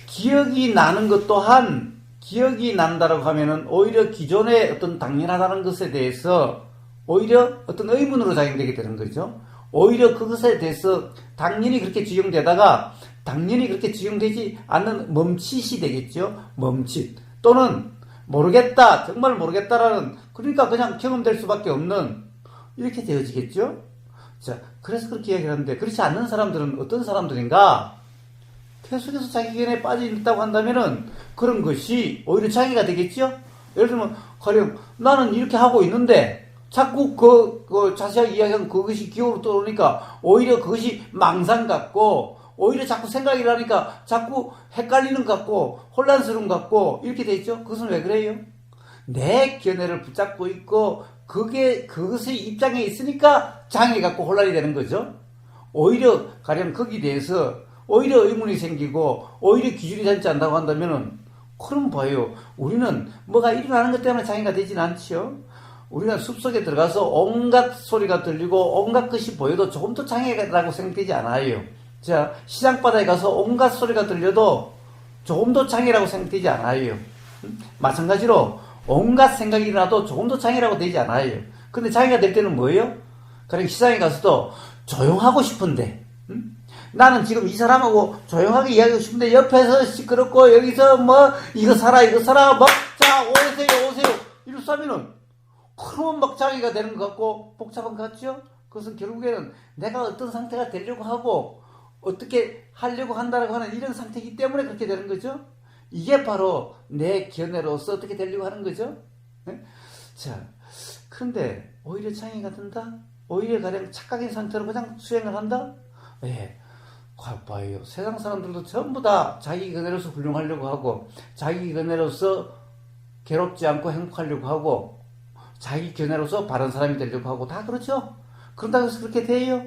기억이 나는 것 또한, 기억이 난다라고 하면은 오히려 기존의 어떤 당연하다는 것에 대해서 오히려 어떤 의문으로 작용되게 되는 거죠. 오히려 그것에 대해서 당연히 그렇게 적용되다가 당연히 그렇게 적용되지 않는 멈칫이 되겠죠. 멈칫. 또는 모르겠다, 정말 모르겠다라는, 그러니까 그냥 경험될 수밖에 없는, 이렇게 되어지겠죠. 자, 그래서 그렇게 이야기를 하는데, 그렇지 않는 사람들은 어떤 사람들인가? 계속해서 자기 견해에 빠져 있다고 한다면은 그런 것이 오히려 장애가 되겠죠? 예를 들면, 가령 나는 이렇게 하고 있는데 자꾸 그 자세하게 이야기하면 그것이 기억으로 떠오르니까 오히려 그것이 망상 같고, 오히려 자꾸 생각이 나니까 자꾸 헷갈리는 것 같고 혼란스러운 것 같고 이렇게 돼 있죠? 그것은 왜 그래요? 내 견해를 붙잡고 있고 그것의 입장에 있으니까 장애 갖고 혼란이 되는 거죠. 오히려 가령 거기에 대해서 오히려 의문이 생기고 오히려 기준이 되지 않다고 한다면은, 그럼 봐요. 우리는 뭐가 일어나는 것 때문에 장애가 되진 않죠. 우리가 숲속에 들어가서 온갖 소리가 들리고 온갖 것이 보여도 조금도 장애라고 생각되지 않아요. 자, 시장바닥에 가서 온갖 소리가 들려도 조금도 장애라고 생각되지 않아요. 마찬가지로 온갖 생각이 일어나도 조금도 장애라고 되지 않아요. 근데 장애가 될 때는 뭐예요? 그러니까 시장에 가서도 조용하고 싶은데, 나는 지금 이 사람하고 조용하게 이야기하고 싶은데 옆에서 시끄럽고 여기서 뭐 이거 사라 뭐 자 오세요 이렇게 하면은 그러면 막 자기가 되는 것 같고 복잡한 것 같죠? 그것은 결국에는 내가 어떤 상태가 되려고 하고 어떻게 하려고 한다라고 하는 이런 상태이기 때문에 그렇게 되는 거죠. 이게 바로 내 견해로서 어떻게 되려고 하는 거죠. 네? 자, 그런데 오히려 창의가 든다? 오히려 가령 착각인 상태로 그냥 수행을 한다? 예. 봐요. 세상 사람들도 전부 다 자기 견해로서 훌륭하려고 하고 자기 견해로서 괴롭지 않고 행복하려고 하고 자기 견해로서 바른 사람이 되려고 하고 다 그렇죠? 그런다고 해서 그렇게 돼요?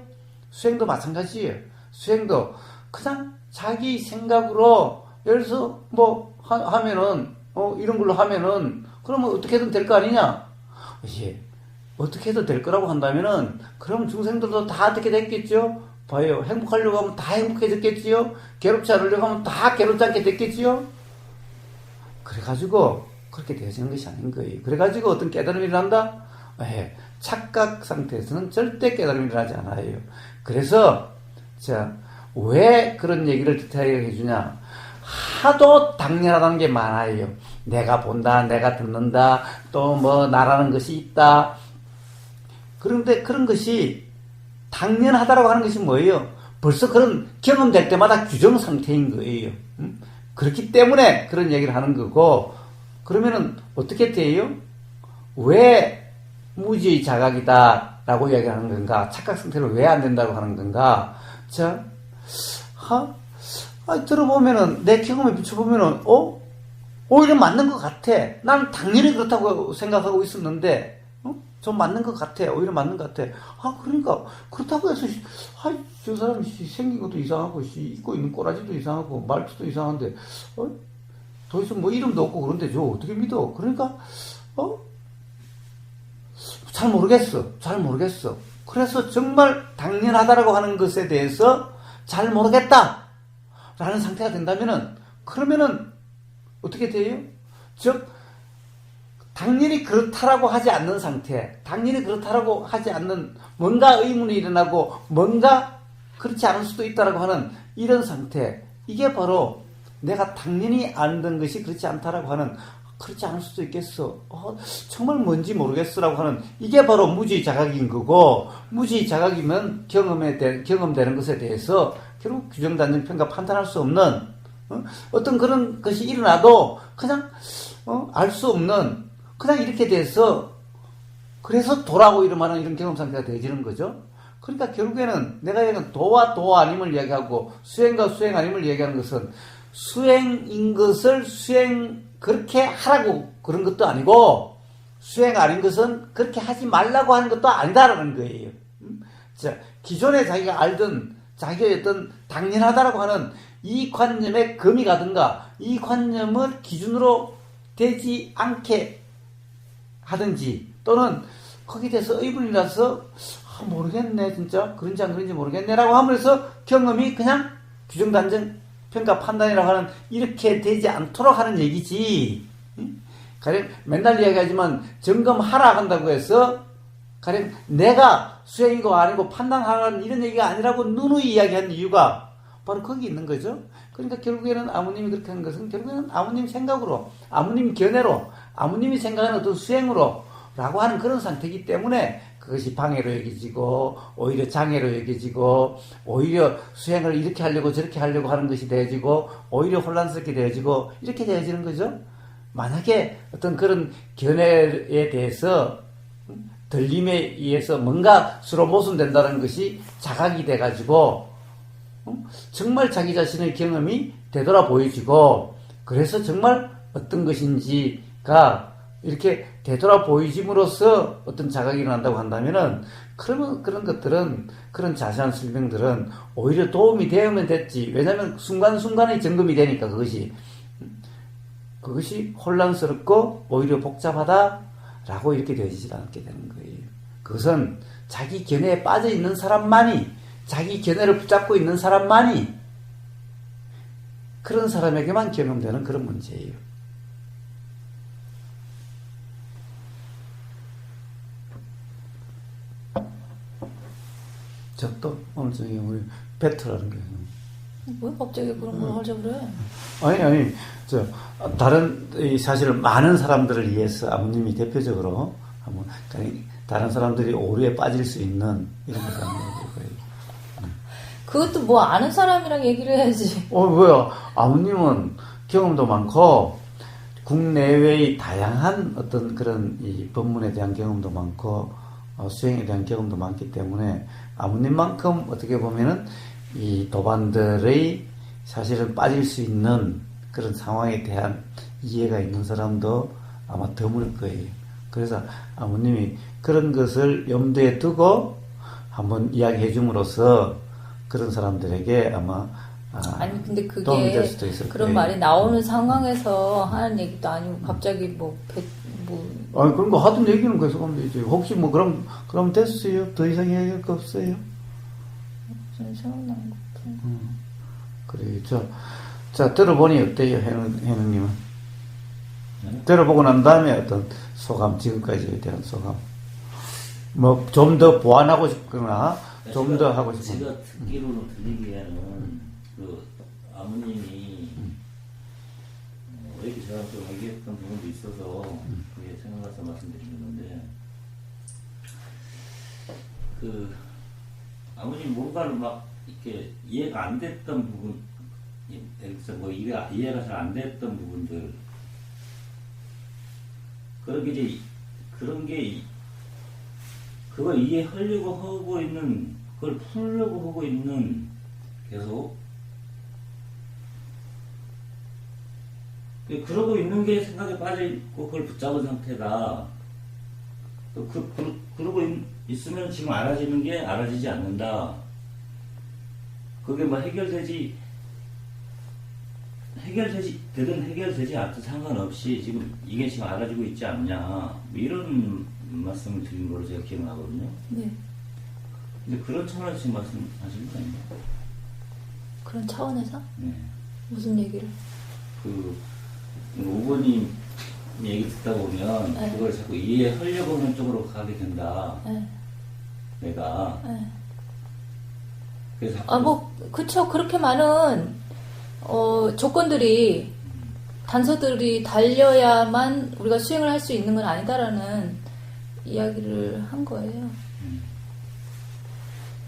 수행도 마찬가지예요. 수행도 그냥 자기 생각으로 예를 들어서 뭐 하면은 이런 걸로 하면은 그러면 어떻게든 될 거 아니냐? 예. 어떻게든 될 거라고 한다면은 그럼 중생들도 다 어떻게 됐겠죠? 봐요. 행복하려고 하면 다 행복해졌겠지요? 괴롭지 않으려고 하면 다 괴롭지 않게 됐겠지요? 그래가지고 그렇게 되어지는 것이 아닌 거예요. 그래가지고 어떤 깨달음이 일어난다? 예, 착각 상태에서는 절대 깨달음이 일어나지 않아요. 그래서 자, 왜 그런 얘기를 디테일하게 해주냐? 하도 당연하다는 게 많아요. 내가 본다, 내가 듣는다, 또 뭐 나라는 것이 있다. 그런데 그런 것이 당연하다라고 하는 것이 뭐예요? 벌써 그런 경험될 때마다 규정 상태인 거예요. 그렇기 때문에 그런 얘기를 하는 거고, 그러면은 어떻게 돼요? 왜 무지의 자각이다라고 이야기하는 건가? 착각 상태로 왜 안 된다고 하는 건가? 자, 들어보면은, 내 경험에 비춰보면은, 오히려 맞는 것 같아. 나는 당연히 그렇다고 생각하고 있었는데, 좀 맞는 것 같아. 오히려 맞는 것 같아. 그러니까, 그렇다고 해서, 저 사람이 생긴 것도 이상하고, 입고 있는 꼬라지도 이상하고, 말투도 이상한데, 도대체 뭐 이름도 없고 그런데 저 어떻게 믿어? 그러니까, 잘 모르겠어. 그래서 정말 당연하다라고 하는 것에 대해서 잘 모르겠다. 라는 상태가 된다면은, 그러면은, 어떻게 돼요? 즉, 당연히 그렇다라고 하지 않는 상태, 당연히 그렇다라고 하지 않는 뭔가 의문이 일어나고 뭔가 그렇지 않을 수도 있다라고 하는 이런 상태, 이게 바로 내가 당연히 알던 것이 그렇지 않다라고 하는, 그렇지 않을 수도 있겠어. 정말 뭔지 모르겠어라고 하는, 이게 바로 무지의 자각인 거고, 무지의 자각이면 경험되는 것에 대해서 결국 규정, 단정, 평가, 판단할 수 없는 어떤 그런 것이 일어나도 그냥 알 수 없는, 그냥 이렇게 돼서 그래서 도라고 이름하는 이런 경험 상태가 되어지는 거죠. 그러니까 결국에는 내가 얘기하는 도와 도 아님을 이야기하고 수행과 수행 아님을 이야기하는 것은 수행인 것을 수행 그렇게 하라고 그런 것도 아니고 수행 아닌 것은 그렇게 하지 말라고 하는 것도 아니다라는 거예요. 자, 기존에 자기가 알던 자기의 어떤 당연하다라고 하는 이 관념에 금이 가든가 이 관념을 기준으로 되지 않게 하든지, 또는 거기에 대해서 의문이 나서 모르겠네, 진짜 그런지 안 그런지 모르겠네라고 하면서 경험이 그냥 규정, 단정, 평가, 판단이라고 하는 이렇게 되지 않도록 하는 얘기지. 가령 맨날 이야기하지만 점검하라 한다고 해서 가령 내가 수행이고 아니고 판단하라는 이런 얘기가 아니라고 누누이 이야기한 이유가 바로 거기 있는 거죠. 그러니까 결국에는 아무님이 그렇게 하는 것은 결국에는 아무님 생각으로, 아무님 견해로, 아무님이 생각하는 어떤 수행으로 라고 하는 그런 상태이기 때문에 그것이 방해로 여겨지고 오히려 장애로 여겨지고 오히려 수행을 이렇게 하려고 저렇게 하려고 하는 것이 되어지고 오히려 혼란스럽게 되어지고 이렇게 되어지는 거죠. 만약에 어떤 그런 견해에 대해서 들림에 의해서 뭔가 수로 모순된다는 것이 자각이 돼가지고 정말 자기 자신의 경험이 되돌아 보여지고 그래서 정말 어떤 것인지가 이렇게 되돌아 보이짐으로써 어떤 자각이 일어난다고 한다면은 그러면 그런 것들은 그런 자세한 설명들은 오히려 도움이 되면 됐지. 왜냐하면 순간순간의 점검이 되니까 그것이 혼란스럽고 오히려 복잡하다라고 이렇게 되어지지 않게 되는 거예요. 그것은 자기 견해에 빠져 있는 사람만이, 자기 견해를 붙잡고 있는 사람만이 그런 사람에게만 경험되는 그런 문제예요. 또 오늘 저기 우리 배틀하는 게 왜 갑자기 그런 걸 하자 그래? 아니 다른 사실 많은 사람들을 위해서 아버님이 대표적으로 한번 다른 사람들이 오류에 빠질 수 있는 이런 것을 한번 해볼 거예요. 그것도 뭐 아는 사람이랑 얘기를 해야지. 뭐야. 아버님은 경험도 많고, 국내외의 다양한 어떤 그런 이 법문에 대한 경험도 많고, 수행에 대한 경험도 많기 때문에, 아버님만큼 어떻게 보면은 이 도반들의 사실은 빠질 수 있는 그런 상황에 대한 이해가 있는 사람도 아마 드물 거예요. 그래서 아버님이 그런 것을 염두에 두고 한번 이야기해 줌으로써 그런 사람들에게 아마 아니 근데 도움이 될 그게 수도 있을 그런 거예요. 말이 나오는 상황에서 하는 얘기도 아니고 갑자기 아니 그런 거 하던 얘기는 계속 하면 되지. 혹시 뭐 그럼 됐어요? 더 이상 이야기할 거 없어요? 무슨 생각나는 것 같아. 그래. 자 들어보니 어때요, 해능님은? 네? 들어보고 난 다음에 어떤 소감, 지금까지에 대한 소감. 뭐 좀 더 보완하고 싶거나 좀 더 하고 싶은. 제가 듣기로는 들리기에는 그 아버님이 이렇게 제가 좀 얘기했던 부분도 있어서 그게 생각나서 말씀드리는 건데 그 아버님 뭔가를 막 이렇게 이해가 안 됐던 부분, 그래서 뭐 이해가 잘 안 됐던 부분들 그런 게 그걸 이해하려고 하고 있는, 그걸 풀려고 하고 있는, 계속. 그러고 있는 게 생각에 빠져있고, 그걸 붙잡은 상태다. 그러고 있으면 지금 알아지는 게 알아지지 않는다. 그게 뭐 되든 해결되지 않든 상관없이 지금 이게 지금 알아지고 있지 않냐. 뭐 이런 말씀을 드린 걸로 제가 기억나거든요. 네. 근데 그런 차원에서 지금 말씀하시는 거 아닌가요? 그런 차원에서 네. 무슨 얘기를? 그, 오버님 얘기 듣다 보면 네. 그걸 자꾸 이해하려고 하는 쪽으로 가게 된다. 네. 내가. 네. 그래서 그쵸. 그렇게 많은, 조건들이, 단서들이 달려야만 우리가 수행을 할 수 있는 건 아니다라는 이야기를 한 거예요.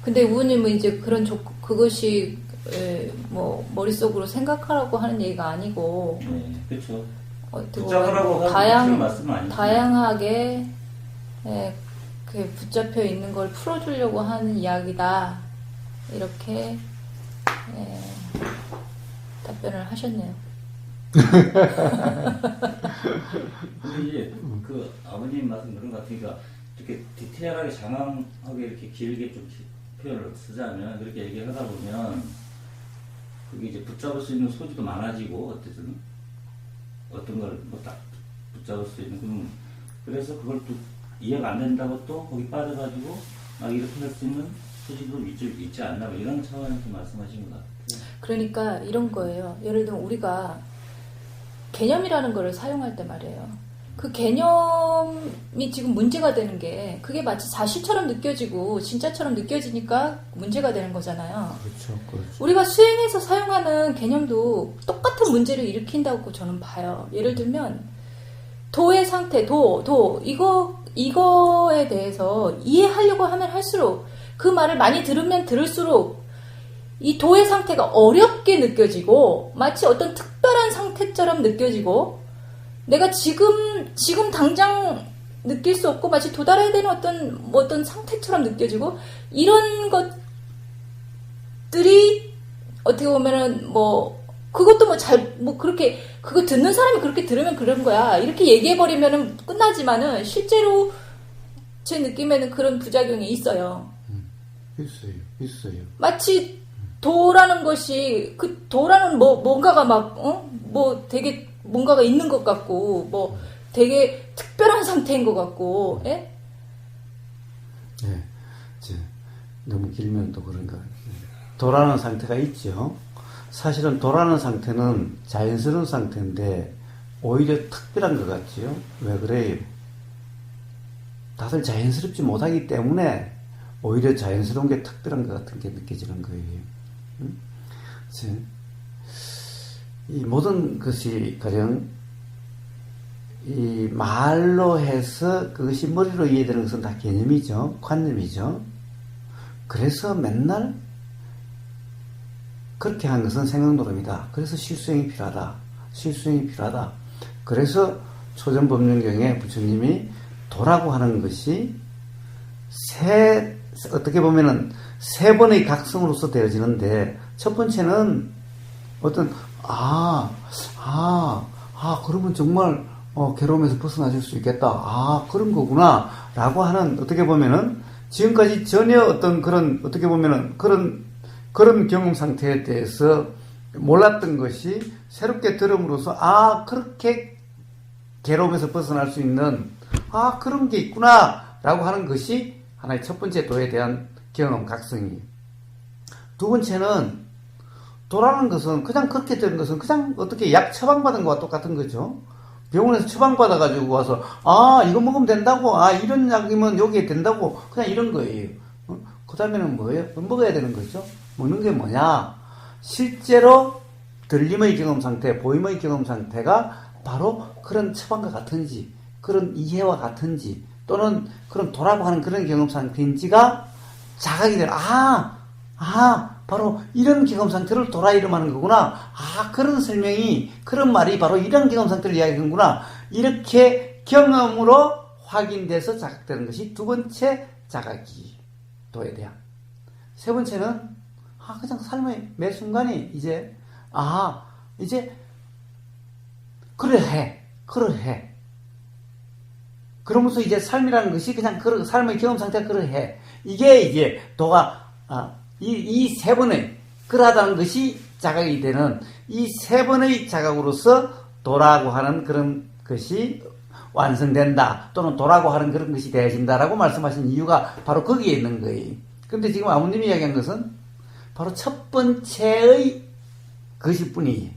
근데 우우님은 이제 그것이, 뭐, 머릿속으로 생각하라고 하는 얘기가 아니고, 네, 그렇죠. 어떻게 붙잡으라고 보면 하는 그런 말씀은 아니죠. 다양하게, 그 붙잡혀 있는 걸 풀어주려고 하는 이야기다. 이렇게, 답변을 하셨네요. 근데 이제 그 아버님 말씀 그런 것 같으니까 이렇게 디테일하게 장황하게 이렇게 길게 좀 표현을 쓰자면 그렇게 얘기를 하다 보면 그게 이제 붙잡을 수 있는 소지도 많아지고 어쨌든 어떤 걸 뭐 딱 붙잡을 수 있는 그래서 그걸 또 이해가 안 된다고 또 거기 빠져가지고 막 이렇게 할 수 있는 소지도 있지 않나 뭐 이런 차원에서 말씀하신 것 같아요. 그러니까 이런 거예요. 예를 들면 우리가 개념이라는 거를 사용할 때 말이에요. 그 개념이 지금 문제가 되는 게 그게 마치 사실처럼 느껴지고 진짜처럼 느껴지니까 문제가 되는 거잖아요. 그렇죠. 우리가 수행해서 사용하는 개념도 똑같은 문제를 일으킨다고 저는 봐요. 예를 들면 도의 상태, 이거에 대해서 이해하려고 하면 할수록 그 말을 많이 들으면 들을수록 이 도의 상태가 어렵게 느껴지고 마치 어떤 특별한 상태처럼 느껴지고 내가 지금 당장 느낄 수 없고 마치 도달해야 되는 어떤 상태처럼 느껴지고 이런 것들이 어떻게 보면은 그것도 그렇게 그거 듣는 사람이 그렇게 들으면 그런 거야 이렇게 얘기해버리면은 끝나지만은 실제로 제 느낌에는 그런 부작용이 있어요. 있어요. 마치 도라는 것이 도라는 뭔가가 되게 뭔가가 있는 것 같고 되게 특별한 상태인 것 같고 예? 네. 너무 길면 또 그런가. 도라는 상태가 있죠. 사실은 도라는 상태는 자연스러운 상태인데 오히려 특별한 것 같지요. 왜 그래요? 다들 자연스럽지 못하기 때문에 오히려 자연스러운 게 특별한 것 같은 게 느껴지는 거예요. 이 모든 것이 가령 이 말로 해서 그것이 머리로 이해되는 것은 다 개념이죠. 관념이죠. 그래서 맨날 그렇게 한 것은 생각노름이다. 그래서 실수행이 필요하다. 실수행이 필요하다. 그래서 초전법륜경에 부처님이 도라고 하는 것이 어떻게 보면은 세 번의 각성으로서 되어지는데, 첫 번째는 어떤, 그러면 정말, 괴로움에서 벗어나실 수 있겠다. 그런 거구나. 라고 하는, 어떻게 보면은, 지금까지 전혀 어떤 그런, 어떻게 보면은, 그런 경험 상태에 대해서 몰랐던 것이 새롭게 들음으로써, 그렇게 괴로움에서 벗어날 수 있는, 그런 게 있구나. 라고 하는 것이 하나의 첫 번째 도에 대한 경험, 각성이. 두 번째는, 도라는 것은, 그냥 그렇게 되는 것은 그냥 어떻게 약 처방받은 것과 똑같은 거죠. 병원에서 처방받아가지고 와서, 이거 먹으면 된다고, 이런 약이면 여기에 된다고, 그냥 이런 거예요. 그 다음에는 뭐예요? 먹어야 되는 거죠. 먹는 게 뭐냐? 실제로 들림의 경험 상태, 보임의 경험 상태가 바로 그런 처방과 같은지, 그런 이해와 같은지, 또는 그런 도라고 하는 그런 경험 상태인지가 자각이 되는, 바로 이런 경험 상태를 도라 이름하는 거구나. 그런 설명이, 그런 말이 바로 이런 경험 상태를 이야기하는구나. 이렇게 경험으로 확인돼서 자각되는 것이 두 번째 자각이 도에 대한. 세 번째는, 그냥 삶의 매 순간이 이제, 그러해. 그러면서 이제 삶이라는 것이 그냥 삶의 경험 상태가 그러해. 이게 이제 도가, 이 세 번의 그러하다는 것이 자각이 되는 이 세 번의 자각으로서 도라고 하는 그런 것이 완성된다. 또는 도라고 하는 그런 것이 되어진다라고 말씀하신 이유가 바로 거기에 있는 거예요. 그런데 지금 아버님이 이야기한 것은 바로 첫 번째의 것일 뿐이에요.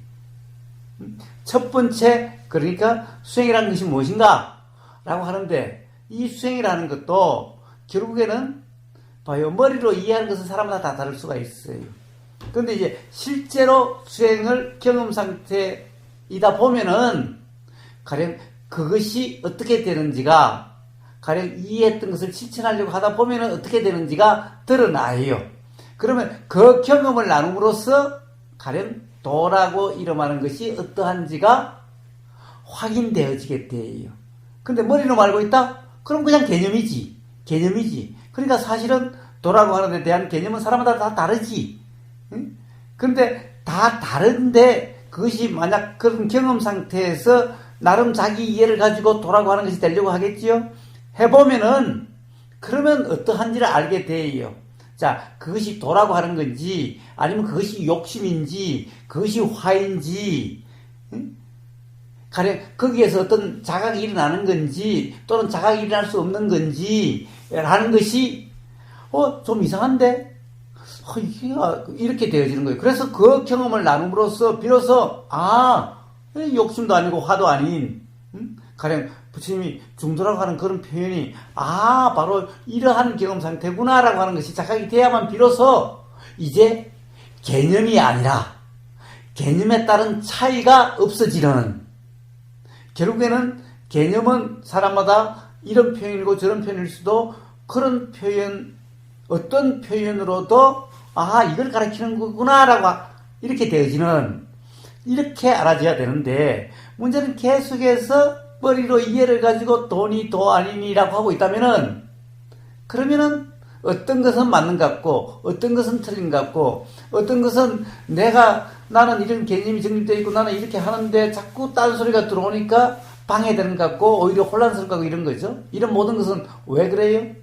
첫 번째, 그러니까 수행이라는 것이 무엇인가? 라고 하는데, 이 수행이라는 것도 결국에는 봐요. 머리로 이해하는 것은 사람마다 다 다를 수가 있어요. 그런데 이제 실제로 수행을 경험 상태이다 보면은 가령 그것이 어떻게 되는지가, 가령 이해했던 것을 실천하려고 하다 보면은 어떻게 되는지가 드러나요. 그러면 그 경험을 나눔으로써 가령 도라고 이름하는 것이 어떠한지가 확인되어지게 돼요. 근데 머리로 알고 있다? 그럼 그냥 개념이지. 그러니까 사실은 도라고 하는 데 대한 개념은 사람마다 다 다르지. 응? 근데 다 다른데 그것이 만약 그런 경험 상태에서 나름 자기 이해를 가지고 도라고 하는 것이 되려고 하겠지요? 해보면은 그러면 어떠한지를 알게 돼요. 자, 그것이 도라고 하는 건지 아니면 그것이 욕심인지 그것이 화인지, 응? 가령 거기에서 어떤 자각이 일어나는 건지 또는 자각이 일어날 수 없는 건지 라는 것이 좀 이상한데 이렇게 되어지는 거예요. 그래서 그 경험을 나눔으로써 비로소 욕심도 아니고 화도 아닌, 가령 부처님이 중도라고 하는 그런 표현이 바로 이러한 경험 상태구나 라고 하는 것이 자각이 돼야만 비로소 이제 개념이 아니라 개념에 따른 차이가 없어지려는, 결국에는 개념은 사람마다 이런 표현이고 저런 표현일 수도, 그런 표현, 어떤 표현으로도 이걸 가리키는 거구나라고 이렇게 되어지는, 이렇게 알아져야 되는데, 문제는 계속해서 머리로 이해를 가지고 돈이 도 아니니라고 하고 있다면은, 그러면은 어떤 것은 맞는 것 같고 어떤 것은 틀린 것 같고 어떤 것은 나는 이런 개념이 정립되어 있고 나는 이렇게 하는데 자꾸 딴 소리가 들어오니까 방해되는 것 같고 오히려 혼란스러운 것 같고 이런 거죠. 이런 모든 것은 왜 그래요?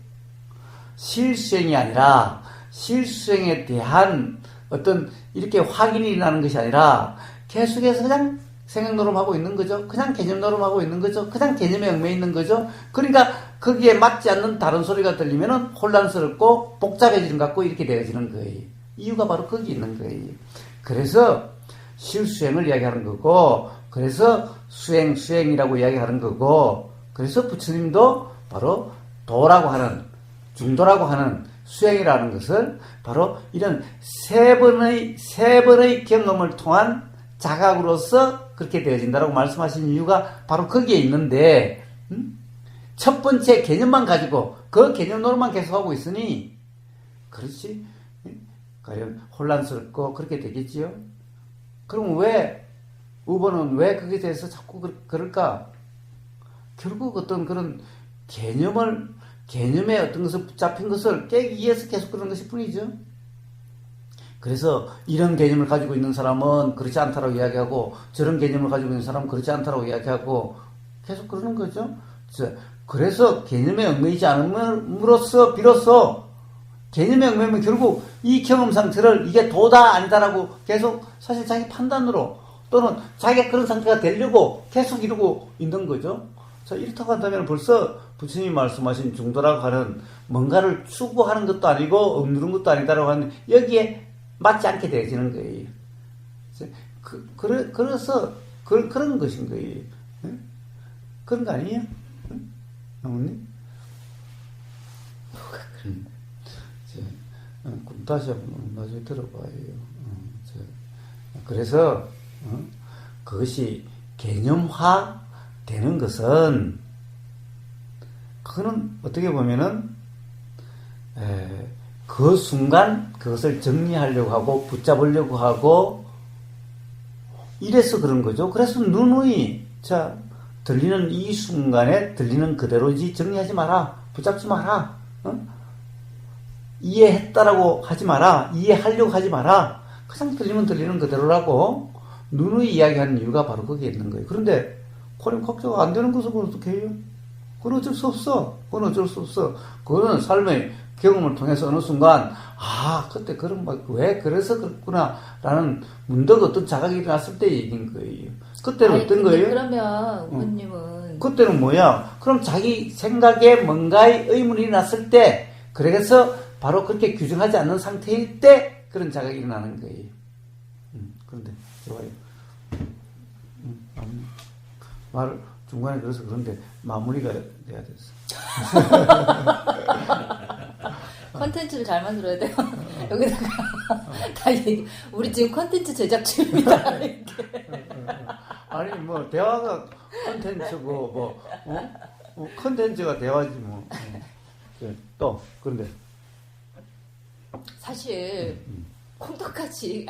실수행이 아니라, 실수행에 대한 어떤 이렇게 확인이 일어나는 것이 아니라 계속해서 그냥 생각 노름하고 있는 거죠. 그냥 개념 노름하고 있는 거죠. 그냥 개념에 얽매여 있는 거죠. 그러니까 거기에 맞지 않는 다른 소리가 들리면은 혼란스럽고 복잡해지는 것 같고 이렇게 되어지는 거예요. 이유가 바로 거기 있는 거예요. 그래서 실수행을 이야기하는 거고, 그래서 수행이라고 이야기하는 거고, 그래서 부처님도 바로 도라고 하는, 중도라고 하는 수행이라는 것을 바로 이런 세 번의 경험을 통한 자각으로서 그렇게 되어진다라고 말씀하신 이유가 바로 거기에 있는데, 첫 번째 개념만 가지고 그 개념 노릇만 계속하고 있으니, 그렇지? 가령 혼란스럽고 그렇게 되겠지요? 그럼 왜, 우버는 왜 거기에 대해서 자꾸 그럴까? 결국 어떤 그런 개념의 어떤 것을 붙잡힌 것을 깨기 위해서 계속 그런 것일 뿐이죠. 그래서 이런 개념을 가지고 있는 사람은 그렇지 않다라고 이야기하고 저런 개념을 가지고 있는 사람은 그렇지 않다라고 이야기하고 계속 그러는 거죠. 그래서 개념에 얽매이지 않음으로써 비로소 개념에 얽매이면 결국 이 경험 상태를 이게 도다 아니다라고 계속 사실 자기 판단으로 또는 자기가 그런 상태가 되려고 계속 이루고 있는 거죠. 자, 이렇다고 한다면 벌써 부처님이 말씀하신 중도라고 하는 뭔가를 추구하는 것도 아니고 억누른 것도 아니다라고 하는 여기에 맞지 않게 되어지는 거예요. 그래서 그런 것인 거예요. 응? 그런 거 아니에요? 응? 어머니? 다시 한번 나중에 들어봐요. 그래서 그것이 개념화 되는 것은 그거는 어떻게 보면은 그 순간 그것을 정리하려고 하고 붙잡으려고 하고 이래서 그런 거죠. 그래서 누누이 자 들리는 이 순간에 들리는 그대로지 정리하지 마라, 붙잡지 마라, 이해했다라고 하지 마라, 이해하려고 하지 마라. 그냥 들리면 들리는 그대로라고 누누이 이야기하는 이유가 바로 거기에 있는 거예요. 그런데 그럼 걱정 안 되는 것은 어떻게 해요? 그건 어쩔 수 없어. 그건 어쩔 수 없어. 그거는 삶의 경험을 통해서 어느 순간 그때 그런 왜 그래서 그렇구나 라는 문득 어떤 자각이 일어났을 때 얘기인 거예요. 그때는 어떤 거예요? 그러면 어머님은 그때는 뭐야? 그럼 자기 생각에 뭔가의 의문이 일어났을 때 그래서 바로 그렇게 규정하지 않는 상태일 때 그런 자각이 일어나는 거예요. 그런데 좋아요. 말을 중간에 그래서 그런데 마무리가 돼야 됐어. 컨텐츠를 잘 만들어야 돼요. 여기다가 다 얘기. 우리 지금 컨텐츠 제작 중입니다. 아니 뭐 대화가 컨텐츠고 컨텐츠가 대화지 뭐. 또 그런데 사실 콩떡같이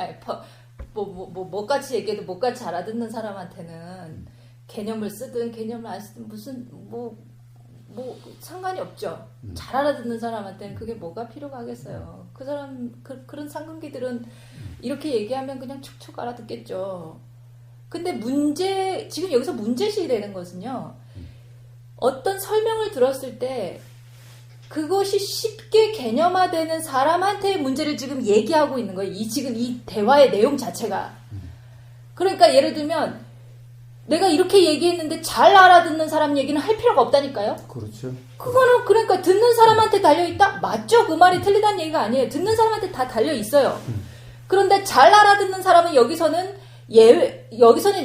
뭐같이 얘기해도 뭐같이 알아듣는 사람한테는 개념을 쓰든 개념을 안 쓰든 무슨 뭐 상관이 없죠. 잘 알아듣는 사람한테는 그게 뭐가 필요가 하겠어요. 그 사람 그런 상근기들은 이렇게 얘기하면 그냥 축축 알아듣겠죠. 근데 지금 여기서 문제식이 되는 것은요. 어떤 설명을 들었을 때 그것이 쉽게 개념화되는 사람한테의 문제를 지금 얘기하고 있는 거예요. 지금 이 대화의 내용 자체가. 그러니까 예를 들면 내가 이렇게 얘기했는데 잘 알아듣는 사람 얘기는 할 필요가 없다니까요. 그렇죠. 그거는 그러니까 듣는 사람한테 달려있다? 맞죠? 그 말이 틀리다는 얘기가 아니에요. 듣는 사람한테 다 달려있어요. 그런데 잘 알아듣는 사람은 여기서는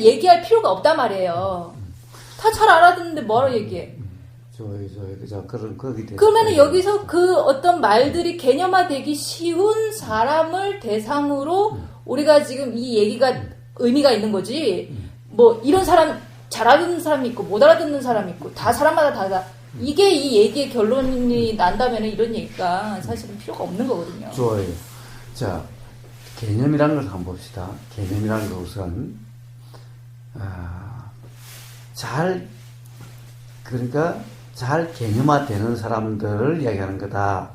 얘기할 필요가 없단 말이에요. 다 잘 알아듣는데 뭐하러 얘기해? 그러면은 여기서 그 어떤 말들이 개념화되기 쉬운 사람을 대상으로 우리가 지금 이 얘기가 의미가 있는 거지. 뭐 이런 사람 잘 알아듣는 사람이 있고 못 알아듣는 사람이 있고 다 사람마다 다르다. 이게 이 얘기의 결론이 난다면 이런 얘기가 사실은 필요가 없는 거거든요. 좋아요. 자, 개념이라는 걸 한번 봅시다. 개념이라는 것은 그러니까 잘 개념화되는 사람들을 이야기하는 거다.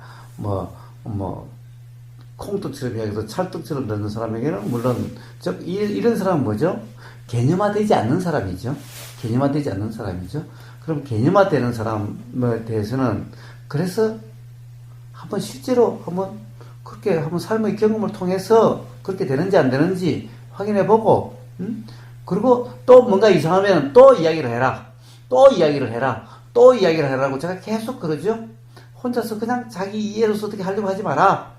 콩떡처럼 이야기해서 찰떡처럼 되는 사람에게는 물론 이런 사람은 뭐죠? 개념화되지 않는 사람이죠. 개념화되지 않는 사람이죠. 그럼 개념화되는 사람에 대해서는 그래서 한번 실제로 그렇게 한번 삶의 경험을 통해서 그렇게 되는지 안 되는지 확인해보고, 그리고 또 뭔가 이상하면 또 이야기를 해라. 또 이야기를 해라. 또 이야기를 해라고 제가 계속 그러죠. 혼자서 그냥 자기 이해로서 어떻게 하려고 하지 마라.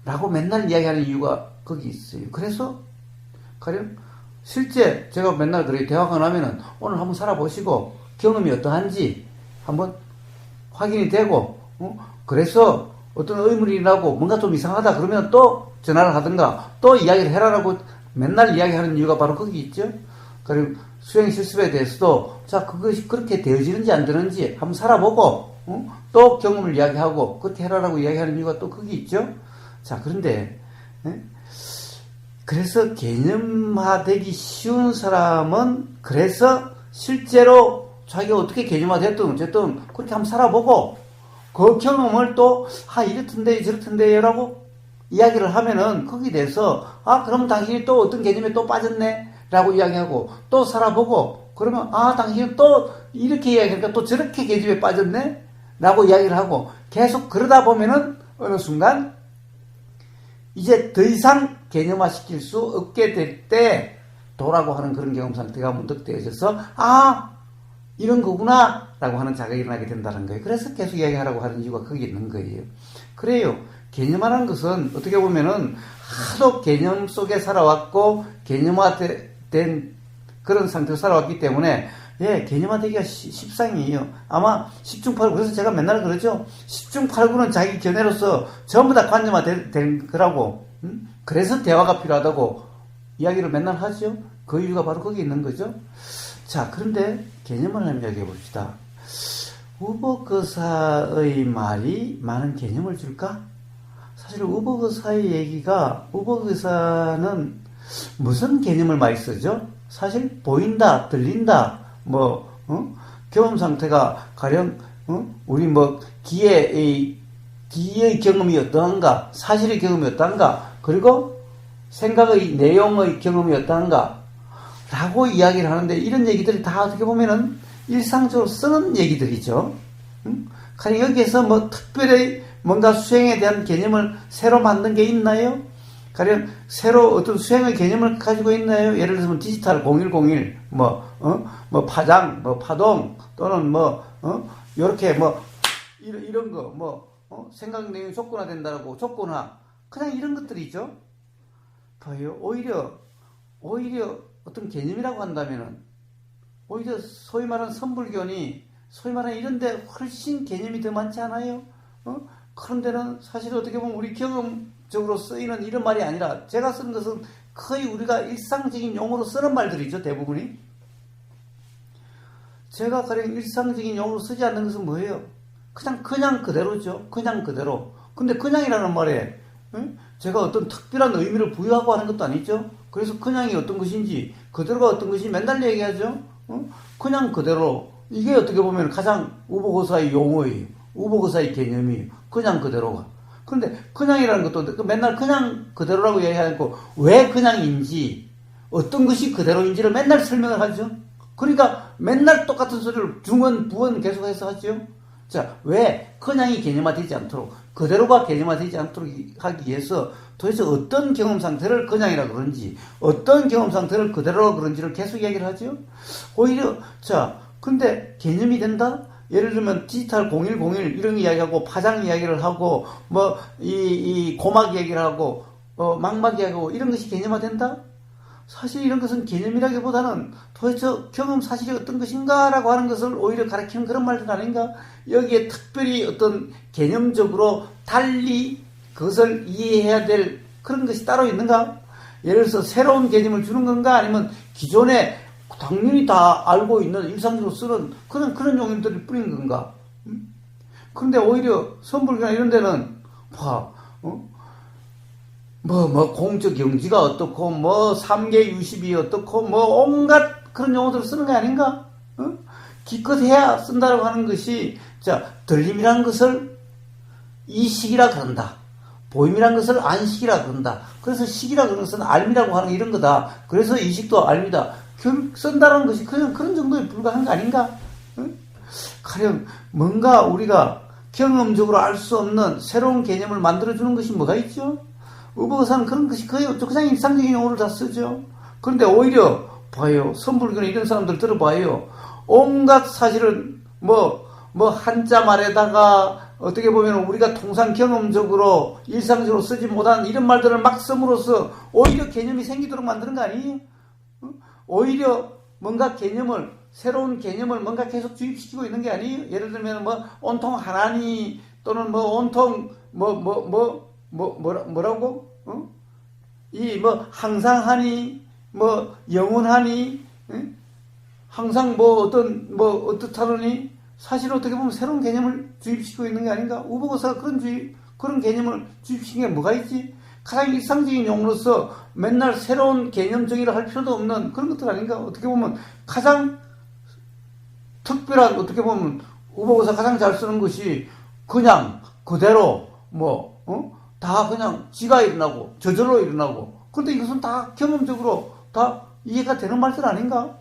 라고 맨날 이야기하는 이유가 거기 있어요. 그래서 가령 실제 제가 맨날 그렇게 대화가 나면은 오늘 한번 살아보시고 경험이 어떠한지 한번 확인이 되고, 그래서 어떤 의문이 나고 뭔가 좀 이상하다 그러면 또 전화를 하든가 또 이야기를 해라라고 맨날 이야기하는 이유가 바로 거기 있죠. 그리고 수행 실습에 대해서도 자 그것이 그렇게 되어지는지 안 되는지 한번 살아보고 또 경험을 이야기하고 그렇게 해라라고 이야기하는 이유가 또 거기 있죠. 자 그런데 그래서 개념화되기 쉬운 사람은 그래서 실제로 자기가 어떻게 개념화됐든 어쨌든 그렇게 한번 살아보고 그 경험을 또 이렇던데 저렇던데 라고 이야기를 하면은 거기에 대해서 그럼 당신이 또 어떤 개념에 또 빠졌네 라고 이야기하고 또 살아보고 그러면 당신은 또 이렇게 이야기하니까 또 저렇게 개념에 빠졌네 라고 이야기를 하고 계속 그러다 보면은 어느 순간 이제 더 이상 개념화 시킬 수 없게 될 때 도라고 하는 그런 경험 상태가 문득 되어져서 이런 거구나 라고 하는 자각이 일어나게 된다는 거예요. 그래서 계속 이야기하라고 하는 이유가 거기 있는 거예요. 그래요. 개념화라는 것은 어떻게 보면은 하도 개념 속에 살아왔고 개념화된 그런 상태로 살아왔기 때문에 개념화되기가 십상이에요. 아마 10중8구 그래서 제가 맨날 그러죠. 10중8구는 자기 견해로서 전부 다 관념화된 거라고 그래서 대화가 필요하다고 이야기를 맨날 하죠. 그 이유가 바로 거기 있는 거죠. 자 그런데 개념을 한번 이야기해 봅시다. 우버거사의 말이 많은 개념을 줄까? 사실 우버거사의 얘기가 우버거사는 무슨 개념을 많이 쓰죠? 사실 보인다, 들린다, 경험 상태가 가령 우리 기의 경험이 어떠한가, 사실의 경험이 어떠한가, 그리고 생각의 내용의 경험이 어떠한가 라고 이야기를 하는데 이런 얘기들이 다 어떻게 보면은 일상적으로 쓰는 얘기들이죠. 가령 여기에서 특별히 뭔가 수행에 대한 개념을 새로 만든 게 있나요? 가령 새로 어떤 수행의 개념을 가지고 있나요? 예를 들면 디지털 0101 파장 파동 또는 요렇게 이런 거 생각 내용이 조건화된다고 조건화 그냥 이런 것들이죠. 봐요. 오히려 어떤 개념이라고 한다면은 오히려 소위 말하는 선불견이 소위 말하는 이런데 훨씬 개념이 더 많지 않아요? 그런 데는 사실 어떻게 보면 우리 경험적으로 쓰이는 이런 말이 아니라 제가 쓰는 것은 거의 우리가 일상적인 용어로 쓰는 말들이죠. 대부분이. 제가 가령 일상적인 용어로 쓰지 않는 것은 뭐예요? 그냥 그대로죠. 그냥 그대로. 근데 그냥이라는 말에 제가 어떤 특별한 의미를 부여하고 하는 것도 아니죠. 그래서 그냥이 어떤 것인지 그대로가 어떤 것인지 맨날 얘기하죠. 그냥 그대로. 이게 어떻게 보면 가장 우보거사의 용어예요. 우보거사의 개념이에요. 그냥 그대로가. 그런데 그냥이라는 것도 맨날 그냥 그대로라고 얘기하고 왜 그냥인지 어떤 것이 그대로인지를 맨날 설명을 하죠. 그러니까 맨날 똑같은 소리를 중원, 부원 계속해서 하죠. 자, 왜 그냥이 개념화되지 않도록 그대로가 개념화되지 않도록 하기 위해서 도대체 어떤 경험 상태를 그냥이라 그런지 어떤 경험 상태를 그대로라 그런지를 계속 이야기를 하죠. 오히려 근데 개념이 된다? 예를 들면 디지털 0101 이런 이야기하고 파장 이야기를 하고 이 고막 이야기를 하고 망막 이야기하고 이런 것이 개념화된다? 사실 이런 것은 개념이라기보다는 도대체 경험 사실이 어떤 것인가 라고 하는 것을 오히려 가리키는 그런 말들 아닌가? 여기에 특별히 어떤 개념적으로 달리 그것을 이해해야 될 그런 것이 따로 있는가? 예를 들어서 새로운 개념을 주는 건가? 아니면 기존에 당연히 다 알고 있는 일상적으로 쓰는 그런 용어들을 뿌린 건가? 그런데 오히려 선불교나 이런 데는 공적 영지가 어떻고 삼계 유십이 어떻고 온갖 그런 용어들을 쓰는 게 아닌가? 기껏 해야 쓴다고 하는 것이 들림이라는 것을 이식이라 그런다. 보임이라는 것을 안식이라 그런다. 그래서 식이라 그런 것은 알미라고 하는 이런 거다. 그래서 이식도 알미다. 쓴다는 것이 그냥 그런 정도에 불과한 거 아닌가? 가령 뭔가 우리가 경험적으로 알 수 없는 새로운 개념을 만들어주는 것이 뭐가 있죠? 우버거사는 그런 것이 거의 그냥 일상적인 용어를 다 쓰죠. 그런데 오히려 봐요. 선불교나 이런 사람들 들어봐요. 온갖 사실은 한자 말에다가 어떻게 보면 우리가 통상 경험적으로 일상적으로 쓰지 못한 이런 말들을 막 씀으로써 오히려 개념이 생기도록 만드는 거 아니에요? 오히려 뭔가 새로운 개념을 뭔가 계속 주입시키고 있는 게 아니에요? 예를 들면 온통 하나니 또는 온통 뭐라고? 이 뭐 항상 하니 뭐 영원하니 항상 뭐 어떻다느니 사실 어떻게 보면 새로운 개념을 주입시키고 있는 게 아닌가? 우보고사가 그런 개념을 주입시킨 게 뭐가 있지? 가장 일상적인 용어로서 맨날 새로운 개념 정의를 할 필요도 없는 그런 것들 아닌가? 어떻게 보면 가장 특별한, 어떻게 보면 우보고사 가장 잘 쓰는 것이 그냥 그대로 다 그냥 지가 일어나고 저절로 일어나고, 그런데 이것은 다 경험적으로 다 이해가 되는 말들 아닌가?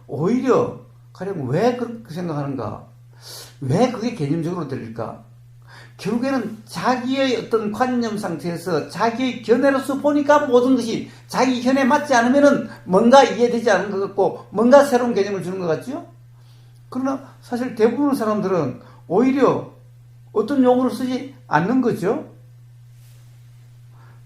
오히려 가령 왜 그렇게 생각하는가? 왜 그게 개념적으로 들릴까? 결국에는 자기의 어떤 관념 상태에서 자기의 견해로서 보니까 모든 것이 자기 견해에 맞지 않으면은 뭔가 이해되지 않은 것 같고 뭔가 새로운 개념을 주는 것 같죠? 그러나 사실 대부분의 사람들은 오히려 어떤 용어를 쓰지 않는 거죠.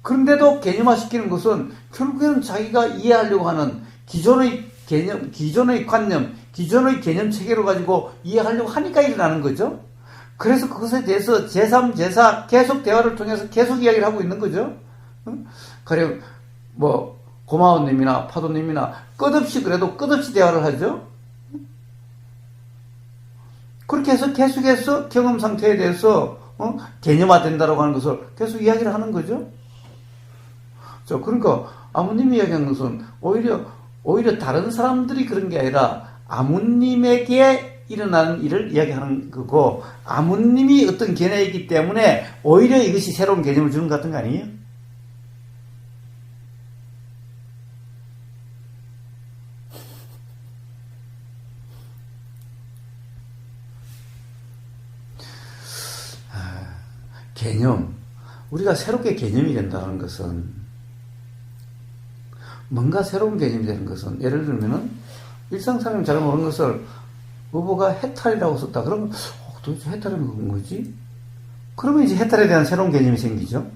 그런데도 개념화시키는 것은 결국에는 자기가 이해하려고 하는 기존의 개념, 기존의 관념, 기존의 개념 체계로 가지고 이해하려고 하니까 일어나는 거죠. 그래서 그것에 대해서 제3, 제4 계속 대화를 통해서 계속 이야기를 하고 있는 거죠. 가령 고마운님이나 파도님이나 끝없이 그래도 끝없이 대화를 하죠. 그렇게 해서 계속해서 경험 상태에 대해서 개념화된다라고 하는 것을 계속 이야기를 하는 거죠. 그러니까 아무님이 이야기하는 것은 오히려 다른 사람들이 그런 게 아니라 아무님에게 일어나는 일을 이야기하는 거고, 아무님이 어떤 견해이기 때문에 오히려 이것이 새로운 개념을 주는 것 같은 거 아니에요? 개념, 우리가 새롭게 개념이 된다는 것은, 뭔가 새로운 개념이 되는 것은, 예를 들면은 일상사람이 잘 모르는 것을 우보가 해탈이라고 썼다. 그러면 도대체 해탈은 뭐지? 그러면 이제 해탈에 대한 새로운 개념이 생기죠.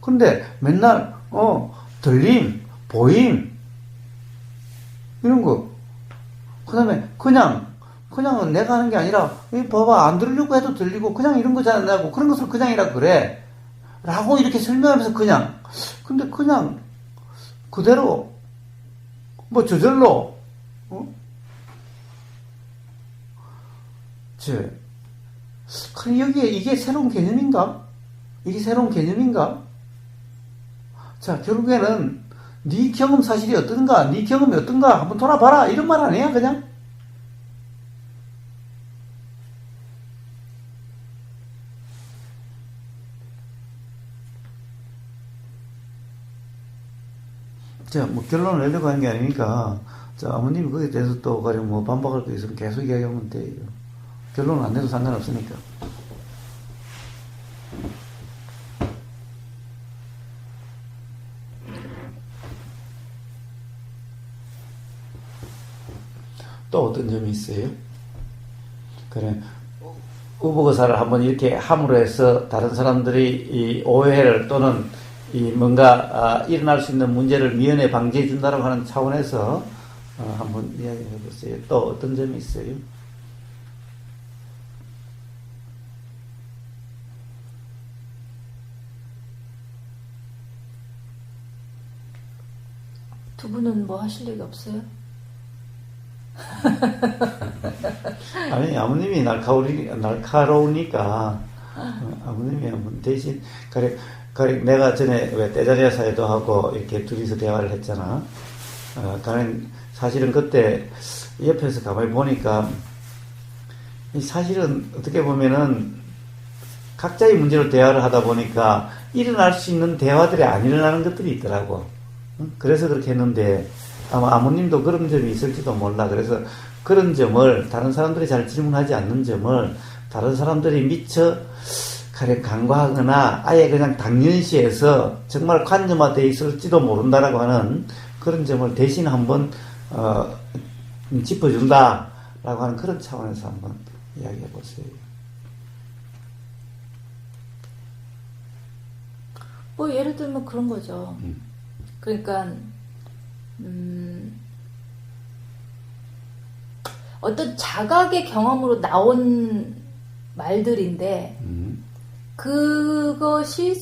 그런데 맨날 들림, 보임 이런 거, 그 다음에 그냥은 내가 하는 게 아니라 봐봐, 안 들으려고 해도 들리고 그냥 이런 거잖아요. 그런 것을 그냥이라 그래 라고 이렇게 설명하면서 근데 그냥 그대로 저절로 그럼 여기에 이게 새로운 개념인가? 이게 새로운 개념인가? 결국에는 네 경험 사실이 어떤가? 네 경험이 어떤가? 한번 돌아봐라. 이런 말 아니야, 그냥? 결론을 내려고 하는 게 아니니까, 아버님이 거기에 대해서 또 가령 반박할 거 있으면 계속 이야기하면 돼요. 결론은 안 내도 상관없으니까. 또 어떤 점이 있어요? 그래, 우보거사를 한번 이렇게 함으로 해서 다른 사람들이 이 오해를 또는 이 뭔가 일어날 수 있는 문제를 미연에 방지해 준다라고 하는 차원에서 한번 이야기해 보세요. 또 어떤 점이 있어요? 두 분은 뭐 하실 얘기 없어요? 아니, 아버님이 날카로우니까 아버님이 대신 가령 내가 전에 왜 떼자리야 사회도 하고 이렇게 둘이서 대화를 했잖아. 사실은 그때 옆에서 가만히 보니까 사실은 어떻게 보면은 각자의 문제로 대화를 하다 보니까 일어날 수 있는 대화들이 안 일어나는 것들이 있더라고. 그래서 그렇게 했는데 아마 아무님도 그런 점이 있을지도 몰라. 그래서 그런 점을 다른 사람들이 잘 질문하지 않는 점을 다른 사람들이 미처 가령 간과하거나 아예 그냥 당연시해서 정말 관념화되어 있을지도 모른다라고 하는 그런 점을 대신 한번 짚어준다라고 하는 그런 차원에서 한번 이야기해 보세요. 예를 들면 그런 거죠. 그러니까 어떤 자각의 경험으로 나온 말들인데 그것이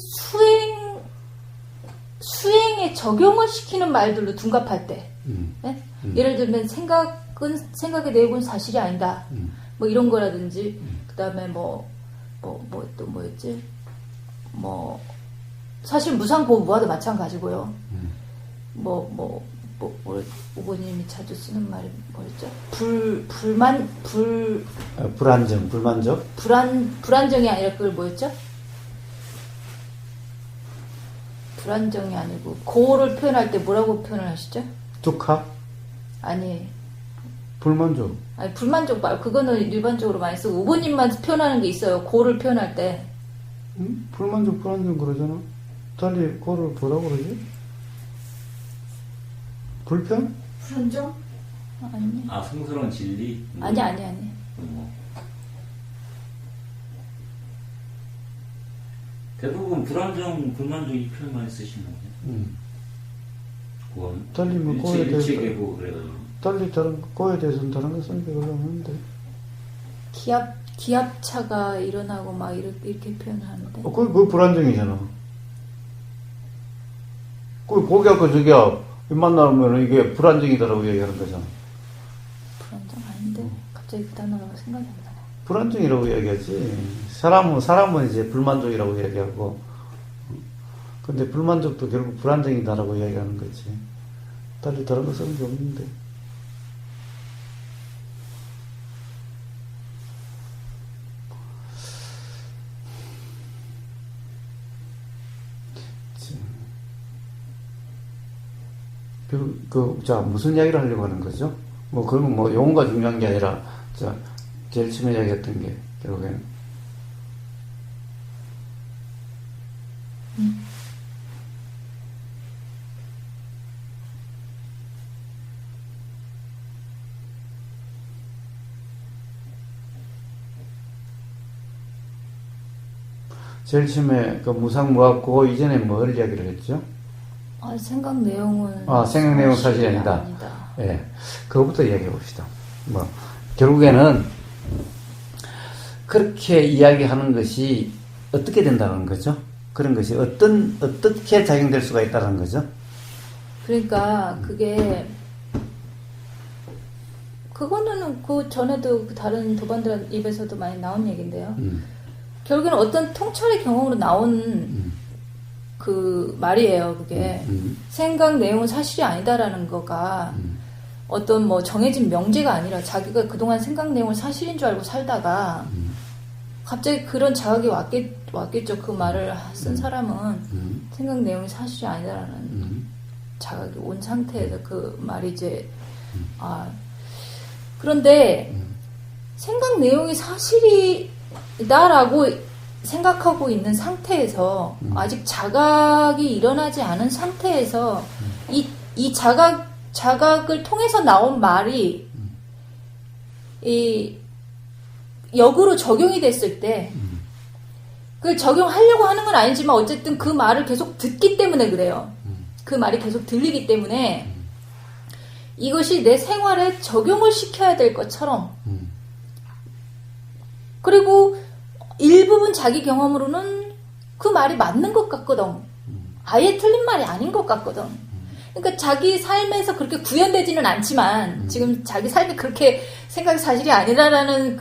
수행에 적용을 시키는 말들로 둔갑할 때, 음. 네? 예를 들면 생각의 내용은 사실이 아니다. 뭐 이런 거라든지, 그 다음에 또 뭐였지? 사실 무상보무와도 마찬가지고요. 오고님이 자주 쓰는 말이 뭐였죠? 불만족? 불안정이 아니라 그걸 뭐였죠? 불안정이 아니고, 고를 표현할 때 뭐라고 표현을 하시죠? 툭하? 아니, 불만족. 아니, 불만족 말, 그거는 일반적으로 많이 쓰고, 오고님만 표현하는 게 있어요. 고를 표현할 때. 불만족, 불안정 그러잖아. 달리 그거를 뭐라고 그러지? 불편? 불안정? 아니. 성스러운 진리? 아니. 대부분 불안정, 불만족 이 표현 많이 쓰시는 거예요. 그건 달리 뭐 그거에 대해서 일치계고 그래가지고. 달리 다른 그거에 대해서는 다른 거 쓰는 게 별로 없는데. 기압차가 일어나고 막 이렇게 표현하는데. 그거 불안정이잖아. 고기하고 저기야 만나면 이게 불안정이다라고 얘기하는 거잖아. 불안정 아닌데 갑자기 그 단어가 생각이 안 나네. 불안정이라고 얘기하지. 사람은 이제 불만족이라고 얘기하고, 근데 불만족도 결국 불안정이다라고 얘기하는 거지. 달리 다른 거 쓰는 게 없는데. 자, 무슨 이야기를 하려고 하는 거죠? 그건 용어가 중요한 게 아니라, 자, 제일 처음에 이야기했던 게, 결국에는. 제일 처음에 무상무학, 그거 이전에 뭘 이야기를 했죠? 생각 내용은. 생각 내용은 사실이 아니다. 예. 그거부터 이야기해 봅시다. 결국에는, 그렇게 이야기하는 것이 어떻게 된다는 거죠? 그런 것이 어떻게 작용될 수가 있다는 거죠? 그러니까, 그거는 그 전에도 다른 도반들 입에서도 많이 나온 얘기인데요. 결국에는 어떤 통찰의 경험으로 나온 그 말이에요, 그게. 생각 내용은 사실이 아니다라는 거가 어떤 정해진 명제가 아니라 자기가 그동안 생각 내용을 사실인 줄 알고 살다가 갑자기 그런 자각이 왔겠죠. 그 말을 쓴 사람은 생각 내용이 사실이 아니다라는 자각이 온 상태에서 그 말이 이제, 그런데 생각 내용이 사실이다라고 생각하고 있는 상태에서 아직 자각이 일어나지 않은 상태에서 이 자각을 통해서 나온 말이 이 역으로 적용이 됐을 때 그걸 적용하려고 하는 건 아니지만 어쨌든 그 말을 계속 듣기 때문에 그래요. 그 말이 계속 들리기 때문에 이것이 내 생활에 적용을 시켜야 될 것처럼 그리고 일부분 자기 경험으로는 그 말이 맞는 것 같거든. 아예 틀린 말이 아닌 것 같거든. 그러니까 자기 삶에서 그렇게 구현되지는 않지만 지금 자기 삶이 그렇게 생각이 사실이 아니라라는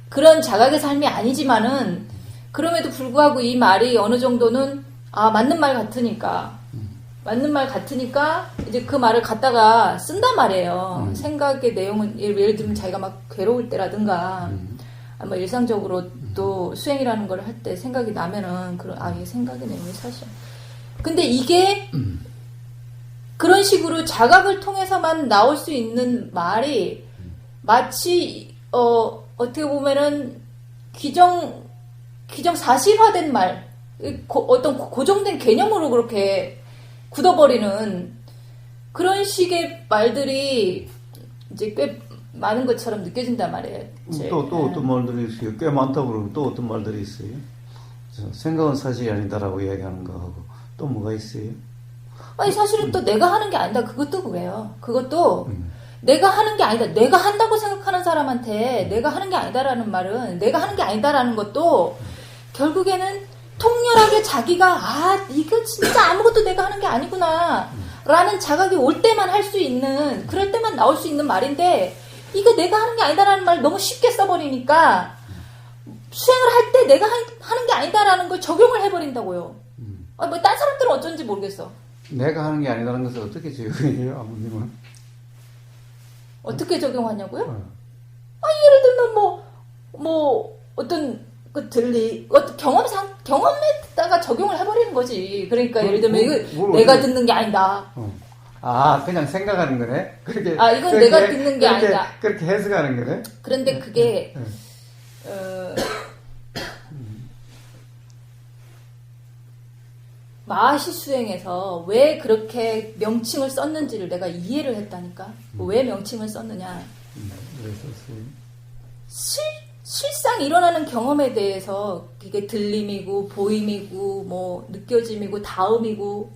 그런 자각의 삶이 아니지만은 그럼에도 불구하고 이 말이 어느 정도는 맞는 말 같으니까 이제 그 말을 갖다가 쓴단 말이에요. 생각의 내용은 예를 들면 자기가 막 괴로울 때라든가 일상적으로 또 수행이라는 걸 할 때 생각이 나면은 이 생각의 내용이 사실. 근데 이게 그런 식으로 자각을 통해서만 나올 수 있는 말이 마치 어떻게 보면은 규정 사실화된 말, 어떤 고정된 개념으로 그렇게 굳어버리는 그런 식의 말들이 이제 꽤 많은 것처럼 느껴진단 말이에요. 또 어떤 말들이 있어요? 꽤 많다고 그러고 또 어떤 말들이 있어요? 생각은 사실이 아니다라고 이야기하는 거하고 또 뭐가 있어요? 사실은 또 내가 하는 게 아니다. 그것도 그래요. 그것도 내가 하는 게 아니다. 내가 한다고 생각하는 사람한테 내가 하는 게 아니다라는 말은 내가 하는 게 아니다라는 것도 결국에는 통렬하게 자기가 이거 진짜 아무것도 내가 하는 게 아니구나 라는 자각이 올 때만 할 수 있는, 그럴 때만 나올 수 있는 말인데, 이거 내가 하는 게 아니다라는 말 너무 쉽게 써버리니까 수행을 할 때 내가 하는 게 아니다라는 걸 적용을 해버린다고요. 뭐 딴 사람들은 어쩐지 모르겠어. 내가 하는 게 아니라는 것을 어떻게 적용해요, 아버님은? 어떻게 적용하냐고요? 예를 들면 어떤 경험에다가 적용을 해버리는 거지. 그러니까 예를 들면 이거 내가 듣는 게 아니다. 그냥 생각하는 거네? 그렇게. 이건 내가 듣는 게 아니다. 그렇게 해석하는 거네? 그런데 그게, 마하시 수행에서 왜 그렇게 명칭을 썼는지를 내가 이해를 했다니까. 왜 명칭을 썼느냐. 실상 일어나는 경험에 대해서 이게 들림이고 보임이고 뭐 느껴짐이고 다음이고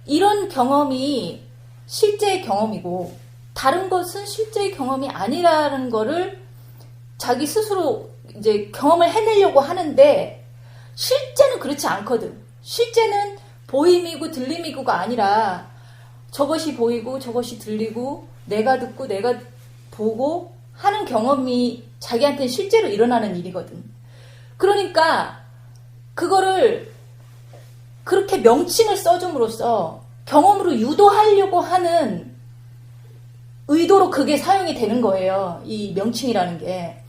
이런 경험이 실제의 경험이고 다른 것은 실제의 경험이 아니라는 거를 자기 스스로 이제 경험을 해내려고 하는데 실제는 그렇지 않거든. 실제는 보임이고 들림이고가 아니라 저것이 보이고 저것이 들리고 내가 듣고 내가 보고 하는 경험이 자기한테는 실제로 일어나는 일이거든. 그러니까 그거를 그렇게 명칭을 써줌으로써 경험으로 유도하려고 하는 의도로 그게 사용이 되는 거예요. 이 명칭이라는 게.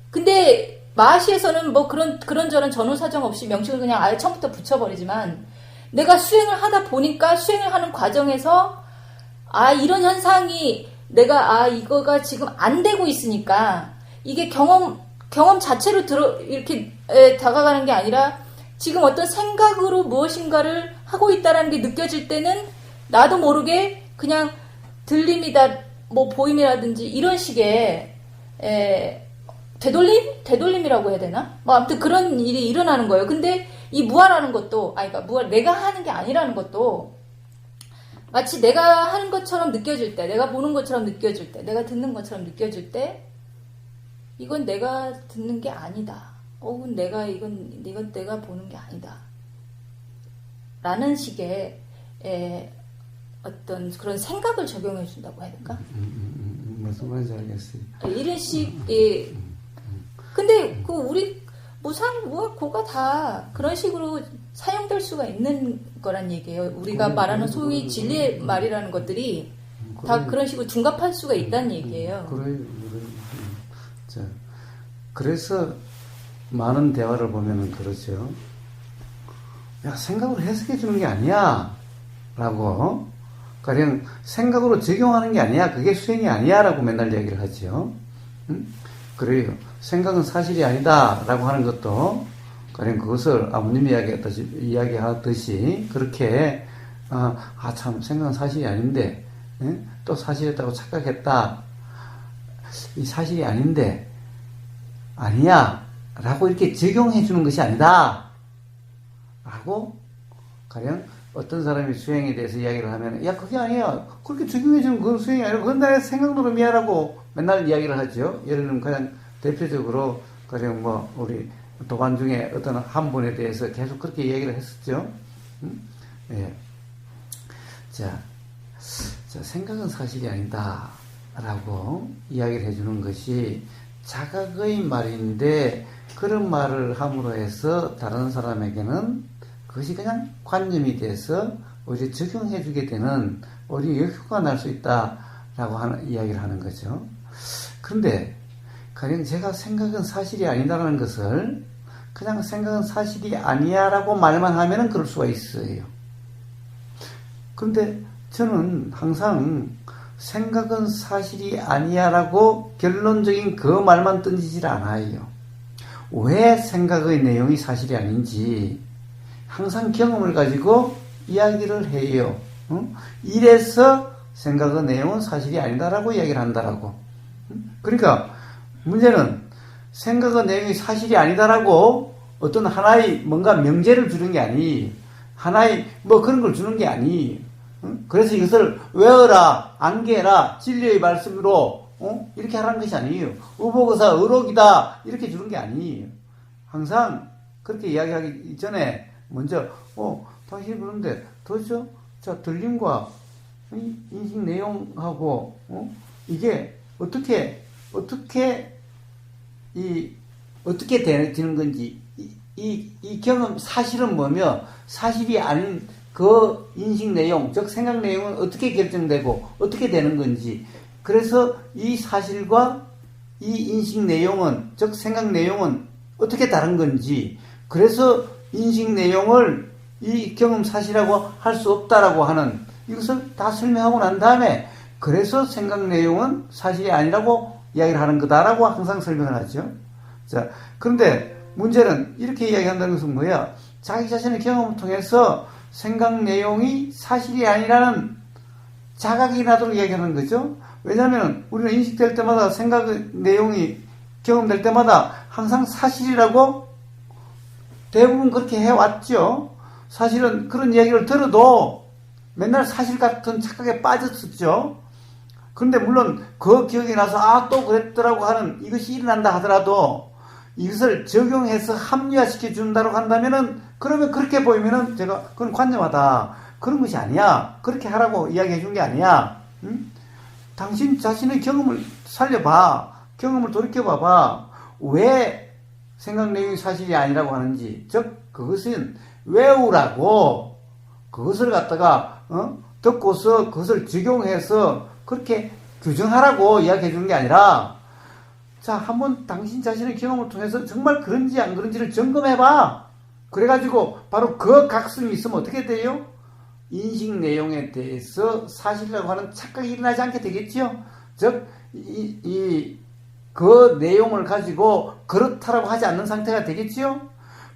근데 마하시에서는 뭐 그런저런 전후사정 없이 명칭을 그냥 아예 처음부터 붙여버리지만 내가 수행을 하다 보니까 수행을 하는 과정에서 이런 현상이 내가 이거가 지금 안 되고 있으니까 이게 경험 자체로 이렇게 다가가는 게 아니라 지금 어떤 생각으로 무엇인가를 하고 있다라는 게 느껴질 때는 나도 모르게 그냥 들림이다, 뭐 보임이라든지 이런 식의 되돌림이라고 해야 되나? 뭐 아무튼 그런 일이 일어나는 거예요. 근데 이 무아라는 것도, 그러니까 내가 하는 게 아니라는 것도 마치 내가 하는 것처럼 느껴질 때, 내가 보는 것처럼 느껴질 때, 내가 듣는 것처럼 느껴질 때, 이건 내가 듣는 게 아니다. 이건 내가 보는 게 아니다. 라는 식의 어떤 그런 생각을 적용해 준다고 해야 될까? 무슨 말인지 알겠어요. 이런 식의 근데 우리 무상, 무학, 고가 다 그런 식으로 사용될 수가 있는 거란 얘기예요. 우리가 말하는 소위 진리의 말이라는 것들이 다 그런 식으로 둔갑할 수가 있다는 얘기예요. 자, 그래서 많은 대화를 보면은 그러죠. 야, 생각으로 해석해 주는 게 아니야. 라고. 가령 생각으로 적용하는 게 아니야. 그게 수행이 아니야. 라고 맨날 얘기를 하죠. 그래요. 생각은 사실이 아니다. 라고 하는 것도, 가령 그것을 아버님이 이야기하듯이, 그렇게, 참, 생각은 사실이 아닌데, 또 사실이었다고 착각했다. 이 사실이 아닌데, 아니야. 라고 이렇게 적용해 주는 것이 아니다. 라고, 가령, 어떤 사람이 수행에 대해서 이야기를 하면, 야, 그게 아니야. 그렇게 적용해 주는 건 수행이 아니라, 그건 나의 생각 노름이야라고 맨날 이야기를 하죠. 예를 들면, 그냥 대표적으로, 가령 우리 도반 중에 어떤 한 분에 대해서 계속 그렇게 이야기를 했었죠. 예. 자, 생각은 사실이 아니다. 라고 이야기를 해주는 것이 자각의 말인데, 그런 말을 함으로 해서 다른 사람에게는 그것이 그냥 관념이 돼서 오히려 적용해주게 되는 오히려 역효과가 날 수 있다라고 이야기를 하는 거죠. 그런데 가령 제가 생각은 사실이 아니다라는 것을 그냥 생각은 사실이 아니야라고 말만 하면은 그럴 수가 있어요. 그런데 저는 항상 생각은 사실이 아니야라고 결론적인 그 말만 던지질 않아요. 왜 생각의 내용이 사실이 아닌지 항상 경험을 가지고 이야기를 해요. 이래서 생각의 내용은 사실이 아니다라고 이야기를 한다라고. 그러니까 문제는 생각의 내용이 사실이 아니다라고 어떤 하나의 뭔가 명제를 주는 게 아니, 하나의 그런 걸 주는 게 아니. 그래서 이것을 외워라, 암기해라, 진리의 말씀으로 이렇게 하라는 것이 아니에요. 의복의사, 의록이다 이렇게 주는 게 아니에요. 항상 그렇게 이야기하기 전에 먼저 당신이 그런데 도대체 자 들림과 이 인식 내용하고 이게 어떻게 되는 건지 이 경험 사실은 뭐며 사실이 아닌 그 인식 내용 즉 생각 내용은 어떻게 결정되고 어떻게 되는 건지 그래서 이 사실과 이 인식 내용은 즉 생각 내용은 어떻게 다른 건지 그래서 인식 내용을 이 경험 사실이라고 할 수 없다라고 하는 이것을 다 설명하고 난 다음에 그래서 생각 내용은 사실이 아니라고 이야기를 하는 거다라고 항상 설명을 하죠. 자, 그런데 문제는 이렇게 이야기한다는 것은 뭐야? 자기 자신의 경험을 통해서 생각 내용이 사실이 아니라는 자각이 나도록 이야기하는 거죠. 왜냐하면 우리는 인식될 때마다 생각 내용이 경험될 때마다 항상 사실이라고 대부분 그렇게 해왔죠. 사실은 그런 이야기를 들어도 맨날 사실 같은 착각에 빠졌었죠. 그런데 물론 그 기억이 나서 또 그랬더라고 하는 이것이 일어난다 하더라도 이것을 적용해서 합리화시켜 준다고 한다면은 그러면 그렇게 보이면은 제가 그건 관념하다. 그런 것이 아니야. 그렇게 하라고 이야기해 준 게 아니야. 응? 당신 자신의 경험을 살려봐. 경험을 돌이켜봐봐. 왜 생각 내용이 사실이 아니라고 하는지. 즉 그것은 외우라고 그것을 갖다가 듣고서 그것을 적용해서 그렇게 규정하라고 이야기해 주는 게 아니라 자 한번 당신 자신의 경험을 통해서 정말 그런지 안 그런지를 점검해봐. 그래가지고 바로 그 각성이 있으면 어떻게 돼요? 인식 내용에 대해서 사실이라고 하는 착각이 일어나지 않게 되겠죠. 즉 그 내용을 가지고 그렇다라고 하지 않는 상태가 되겠죠.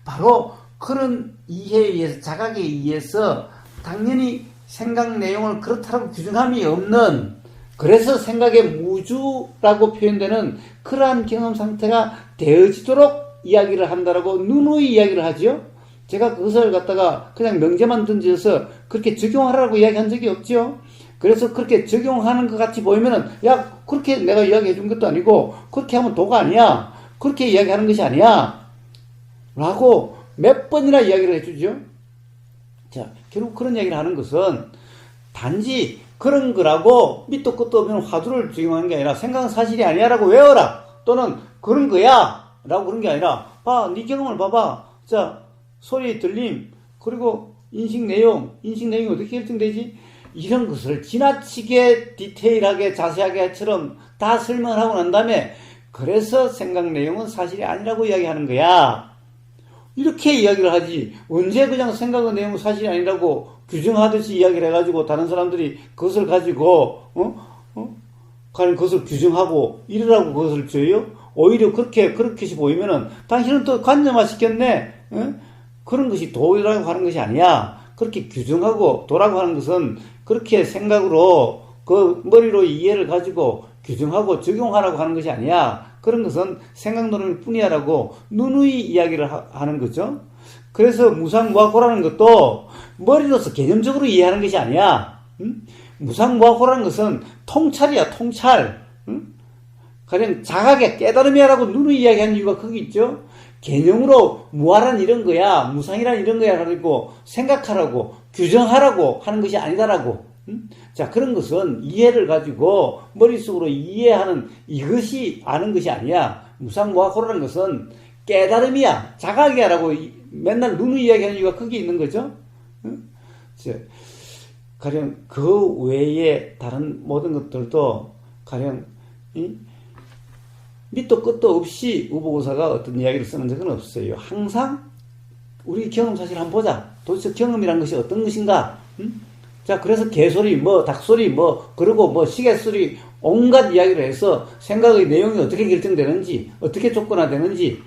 바로 그런 이해에 의해서 자각에 의해서 당연히 생각 내용을 그렇다라고 규정함이 없는 그래서 생각의 무주라고 표현되는 그러한 경험 상태가 되어지도록 이야기를 한다라고 누누이 이야기를 하죠. 제가 그것을 갖다가 그냥 명제만 던져서 그렇게 적용하라고 이야기한 적이 없죠. 그래서 그렇게 적용하는 것 같이 보이면은 야 그렇게 내가 이야기해 준 것도 아니고 그렇게 하면 도가 아니야. 그렇게 이야기하는 것이 아니야. 라고 몇 번이나 이야기를 해주죠. 자, 결국 그런 이야기를 하는 것은 단지 그런 거라고 밑도 끝도 없는 화두를 적용하는 게 아니라 생각은 사실이 아니야 라고 외워라. 또는 그런 거야 라고 그런 게 아니라 네 경험을 봐봐. 자, 소리 들림 그리고 인식 내용이 어떻게 결정되지? 이런 것을 지나치게 디테일하게 자세하게처럼 다 설명을 하고 난 다음에 그래서 생각 내용은 사실이 아니라고 이야기하는 거야. 이렇게 이야기를 하지 언제 그냥 생각의 내용은 사실이 아니라고 규정하듯이 이야기를 해가지고 다른 사람들이 그것을 가지고 과연 그것을 규정하고 이러라고 그것을 줘요? 오히려 그렇게 보이면은 당신은 또 관념화 시켰네. 그런 것이 도라고 하는 것이 아니야. 그렇게 규정하고 도라고 하는 것은 그렇게 생각으로 그 머리로 이해를 가지고 규정하고 적용하라고 하는 것이 아니야. 그런 것은 생각 노름일 뿐이야라고 누누이 이야기를 하는 거죠. 그래서 무상무학고라는 것도 머리로서 개념적으로 이해하는 것이 아니야. 무상무학고라는 것은 통찰이야, 통찰. 가령 자각의 깨달음이야라고 누누이 이야기하는 이유가 거기 있죠. 개념으로 무아란 이런 거야, 무상이란 이런 거야 가지고 생각하라고 규정하라고 하는 것이 아니다라고. 자, 그런 것은 이해를 가지고 머릿속으로 이해하는 이것이 아는 것이 아니야. 무상무학고라는 것은 깨달음이야, 자각이야라고 맨날 누누이 이야기하는 이유가 거기 있는 거죠. 가령 그 외에 다른 모든 것들도 가령 밑도 끝도 없이 우보고사가 어떤 이야기를 쓰는 적은 없어요. 항상 우리 경험 사실 한번 보자. 도대체 경험이란 것이 어떤 것인가? 자, 그래서 개소리, 닭소리, 그리고 시계소리, 온갖 이야기를 해서 생각의 내용이 어떻게 결정되는지, 어떻게 조건화되는지,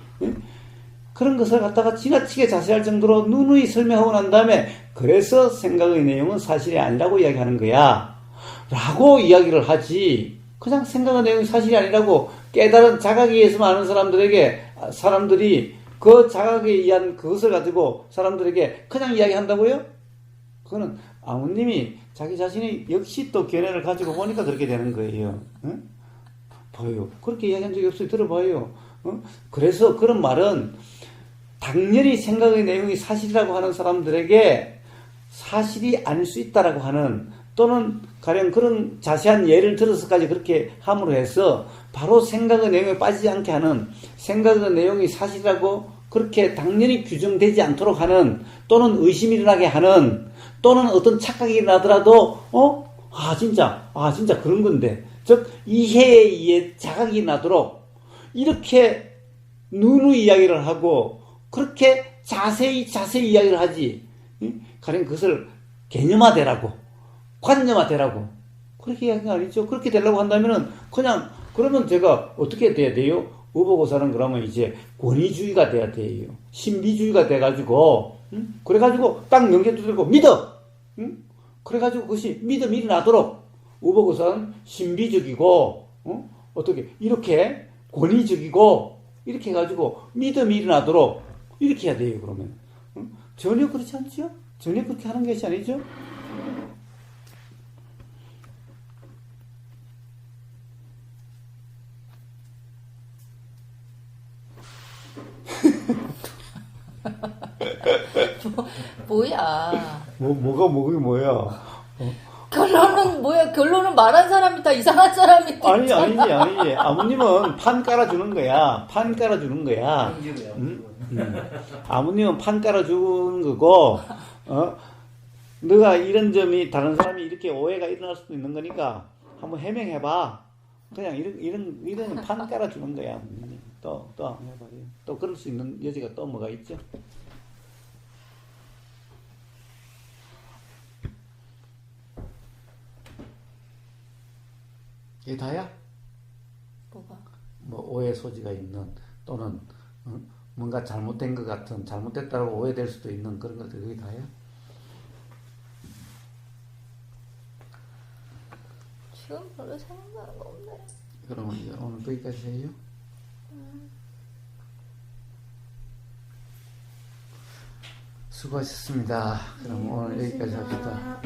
그런 것을 갖다가 지나치게 자세할 정도로 누누이 설명하고 난 다음에, 그래서 생각의 내용은 사실이 아니라고 이야기하는 거야. 라고 이야기를 하지, 그냥 생각의 내용이 사실이 아니라고 깨달은 자각에 의해서만 아는 사람들이 그 자각에 의한 그것을 가지고 사람들에게 그냥 이야기한다고요? 그거는 아버님이 자기 자신이 역시 또 견해를 가지고 보니까 그렇게 되는 거예요. 응? 봐요. 그렇게 이야기한 적이 없어요. 들어봐요. 그래서 그런 말은 당연히 생각의 내용이 사실이라고 하는 사람들에게 사실이 아닐 수 있다라고 하는, 또는 가령 그런 자세한 예를 들어서까지 그렇게 함으로 해서 바로 생각의 내용에 빠지지 않게 하는, 생각의 내용이 사실이라고 그렇게 당연히 규정되지 않도록 하는, 또는 의심이 일어나게 하는, 또는 어떤 착각이 일어나더라도 진짜 그런 건데, 즉 이해에 의해 자각이 나도록 이렇게 누누이 이야기를 하고 그렇게 자세히 이야기를 하지. 가령 그것을 개념화되라고, 관념화되라고 그렇게 이야기가 아니죠. 그렇게 되려고 한다면은 그냥, 그러면 제가 어떻게 돼야 돼요? 의보고사는 그러면 이제 권위주의가 돼야 돼요. 신비주의가 돼가지고, 그래가지고 딱 명제 두들고 믿어. 그래가지고 그것이 믿음이 일어나도록 의보고사는 신비적이고, 어떻게 이렇게 권위적이고 이렇게 해가지고 믿음이 일어나도록 이렇게 해야 돼요. 그러면 전혀 그렇지 않죠? 전혀 그렇게 하는 것이 아니죠? 뭐야? 뭐가 뭐야? 결론은 뭐야? 결론은 말한 사람이 다 이상한 사람이 아니지. 아버님은 판 깔아주는 거야. 판 깔아주는 거야. 아버님은 판 깔아주는 거고, 너가 이런 점이, 다른 사람이 이렇게 오해가 일어날 수도 있는 거니까 한번 해명해봐. 그냥 이런 판 깔아주는 거야. 또 한번 해봐. 또 그럴 수 있는 여지가 또 뭐가 있죠? 이게 다야? 뭐가? 뭐 오해 소지가 있는, 또는 뭔가 잘못된 것 같은, 잘못됐다고 오해될 수도 있는 그런 것들, 그게 다야? 지금 별로 생각나는 거 없네. 그러면 이제 오늘 거기까지 해요? 수고하셨습니다. 그럼 오늘 여기까지 합시다.